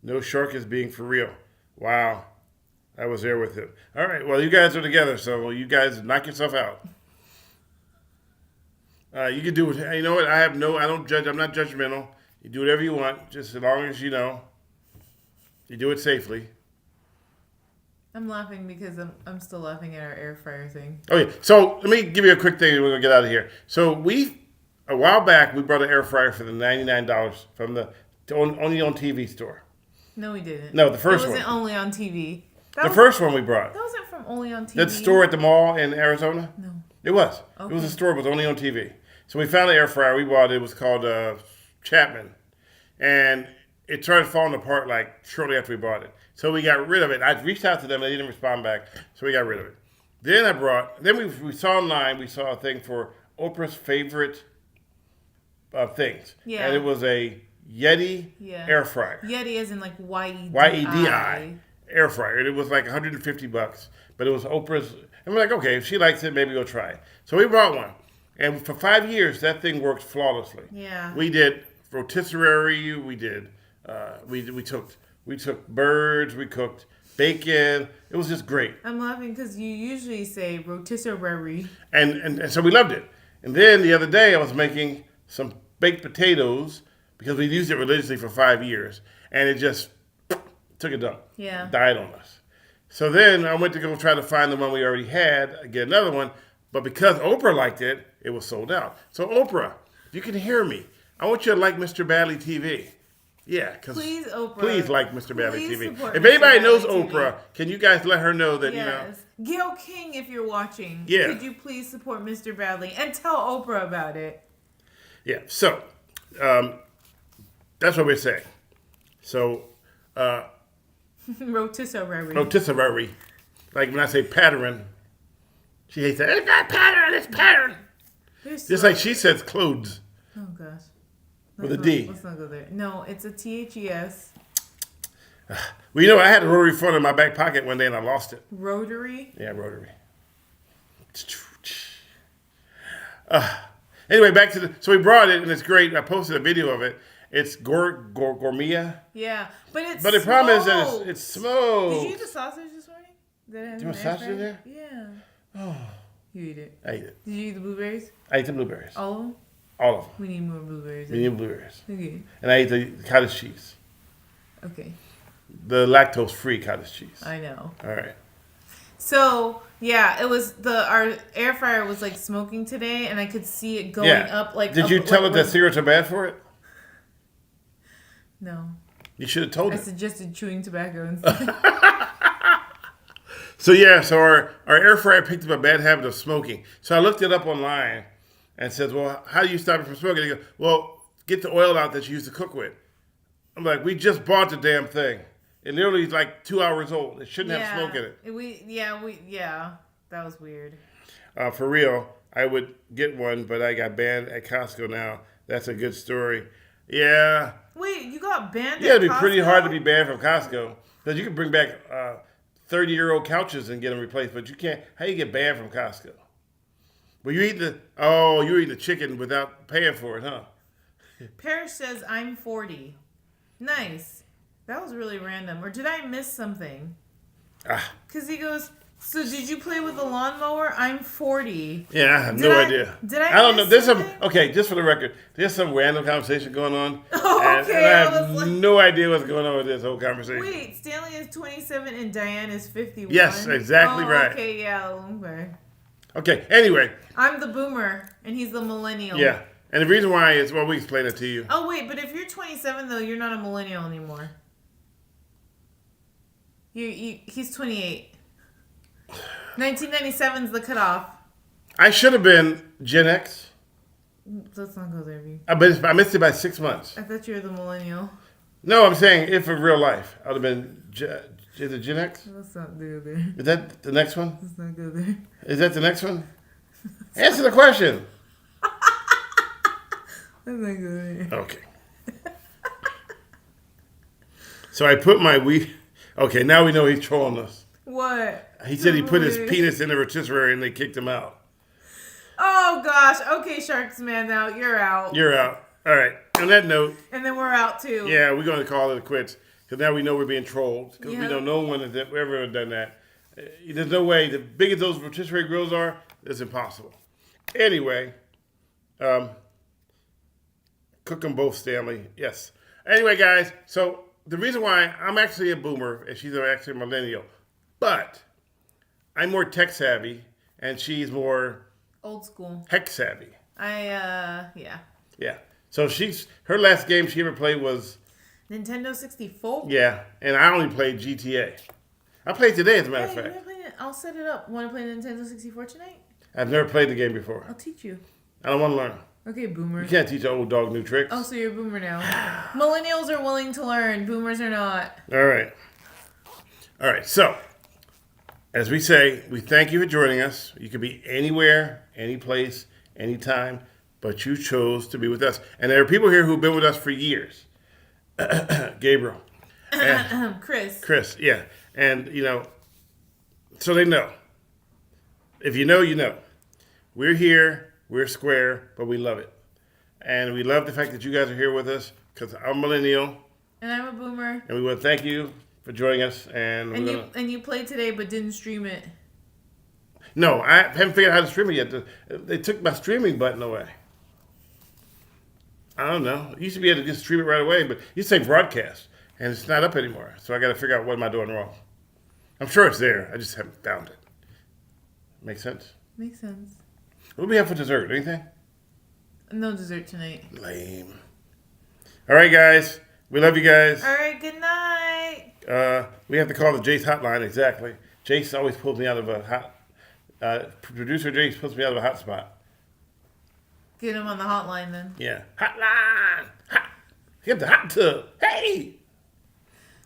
No shark is being for real. Wow, I was there with him. All right. Well, you guys are together, so you guys knock yourself out. You can do it. You know what? I don't judge. I'm not judgmental. You do whatever you want, just as long as you know you do it safely. I'm laughing because I'm still laughing at our air fryer thing. Okay, so let me give you a quick thing and we're going to get out of here. So a while back, we brought an air fryer for the $99 from the only on TV store. No, we didn't. No, the first one. It wasn't only on TV. The first one we brought. That wasn't from only on TV. That store at the mall in Arizona? No. It was. Okay. It was a store, but only on TV. So we found an air fryer. We bought it. It was called Chapman. And it started falling apart like shortly after we bought it. So we got rid of it. I reached out to them. They didn't respond back. So we got rid of it. Then we saw online, we saw a thing for Oprah's favorite things. Yeah. And it was a Yeti air fryer. Yeti as in like Y-E-D-I. Y-E-D-I air fryer. And it was like $150. But it was Oprah's. And we're like, okay, if she likes it, maybe we'll try it. So we brought one. And for 5 years, that thing worked flawlessly. Yeah. We did rotisserie. We did. We took birds. We cooked bacon. It was just great. I'm laughing because you usually say rotisserie. And so we loved it. And then the other day, I was making some baked potatoes because we used it religiously for 5 years, and it just took a dump. Yeah. Died on us. So then I went to go try to find the one we already had, get another one. But because Oprah liked it, it was sold out. So Oprah, if you can hear me, I want you to like Mr. Badley TV. Yeah, because please, Oprah. Please like Mr. Badley TV. If anybody knows Oprah, can you guys let her know that, yes. Gail King, if you're watching, yeah. Could you please support Mr. Badley and tell Oprah about it? Yeah, so that's what we're saying. So, rotisserie. Rotisserie. Like when I say pattern, she hates that. It's not pattern, it's pattern. Just like she says clothes. Oh, gosh. With a D. Let's not go there. No, it's a THES. Well, I had a rotary phone in my back pocket one day and I lost it. Rotary? Yeah, rotary. Anyway, back to so we brought it and it's great. I posted a video of it. It's gourmet. Yeah, but the problem is that it's smoked. Did you eat the sausage this morning? Did you want sausage in there? Yeah. Oh. You eat it. I ate it. Did you eat the blueberries? I ate the blueberries. All of them? All of them. We need more blueberries. We need blueberries. Okay. And I ate the cottage cheese. Okay. The lactose-free cottage cheese. I know. All right. So, yeah, it was our air fryer was like smoking today, and I could see it going up. Like, did you tell it that cigarettes are bad for it? No. You should have told it. I suggested chewing tobacco instead. So our air fryer picked up a bad habit of smoking. So I looked it up online and says, well, how do you stop it from smoking? They go, well, get the oil out that you used to cook with. I'm like, we just bought the damn thing. It literally is like 2 hours old. It shouldn't have smoke in it. That was weird. For real, I would get one, but I got banned at Costco now. That's a good story. Yeah. Wait, you got banned at Costco? Yeah, it'd be pretty hard to be banned from Costco. Because you can bring back 30-year-old couches and get them replaced, but you can't. How do you get banned from Costco? Well, you eat the chicken without paying for it, huh? Parrish says, I'm 40. Nice. That was really random. Or did I miss something? Because he goes, so did you play with a lawnmower? I'm 40. Yeah, I have no idea. Did I don't know. There's something? Okay, just for the record, there's some random conversation going on. Oh, okay. And I have no idea what's going on with this whole conversation. Wait, Stanley is 27 and Diane is 51? Yes, exactly right. Okay, yeah. Okay. Okay, anyway. I'm the boomer, and he's the millennial. Yeah, and the reason why is, well, we explain it to you. Oh, wait, but if you're 27, though, you're not a millennial anymore. He's 28. 1997's the cutoff. I should have been Gen X. Let's not go there, B. But I missed it by 6 months. I thought you were the millennial. No, I'm saying if in real life, I would have been, is it Gen X? Let's not go there. Is that the next one? Let's not go there. Is that the next one? Answer the question. That's not good. Okay. So I put my weed. Okay, now we know he's trolling us. What? He said he put his penis in the rotisserie and they kicked him out. Oh gosh. Okay, Sharks Man, now you're out. You're out. All right. On that note. And then we're out too. Yeah, we're going to call it quits because now we know we're being trolled because we Yeah. know no one has ever done that. There's no way. The big as those rotisserie grills are, it's impossible. Anyway, cook them both, Stanley. Yes. Anyway, guys, so the reason why I'm actually a boomer and she's actually a millennial, but I'm more tech savvy and she's more old school. heck savvy. Yeah. Yeah. So her last game she ever played was Nintendo 64? Yeah, and I only played GTA. I played today, as a matter of fact. I'll set it up. Want to play Nintendo 64 tonight? I've never played the game before. I'll teach you. I don't want to learn. Okay, boomer. You can't teach an old dog new tricks. Oh, so you're a boomer now. Millennials are willing to learn. Boomers are not. All right. So, as we say, we thank you for joining us. You could be anywhere, any place, anytime, but you chose to be with us. And there are people here who've been with us for years. Gabriel. And Chris, yeah. And, so they know. If you know, you know. We're here, we're square, but we love it. And we love the fact that you guys are here with us because I'm a millennial. And I'm a boomer. And we want to thank you for joining us. And you played today but didn't stream it. No, I haven't figured out how to stream it yet. They took my streaming button away. I don't know. It used to be able to just stream it right away, but you say broadcast, and it's not up anymore. So I got to figure out what am I doing wrong. I'm sure it's there. I just haven't found it. Make sense? Makes sense. What do we have for dessert? Anything? No dessert tonight. Lame. All right, guys. We love you guys. All right, good night. We have to call the Jace hotline, exactly. Jace always pulls me out of a producer Jace pulls me out of a hot spot. Get him on the hotline then. Yeah. Hotline! Get the hot tub. Hey!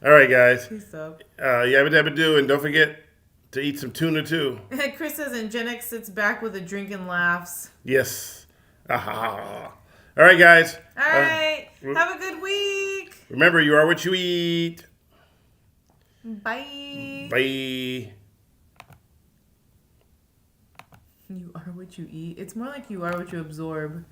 All right, guys. Peace up. Yabba dabba do, and don't forget to eat some tuna too. Chris says, and Gen X sits back with a drink and laughs. Yes. All right, guys. All right. Have a good week. Remember, you are what you eat. Bye. Bye. You are what you eat. It's more like you are what you absorb.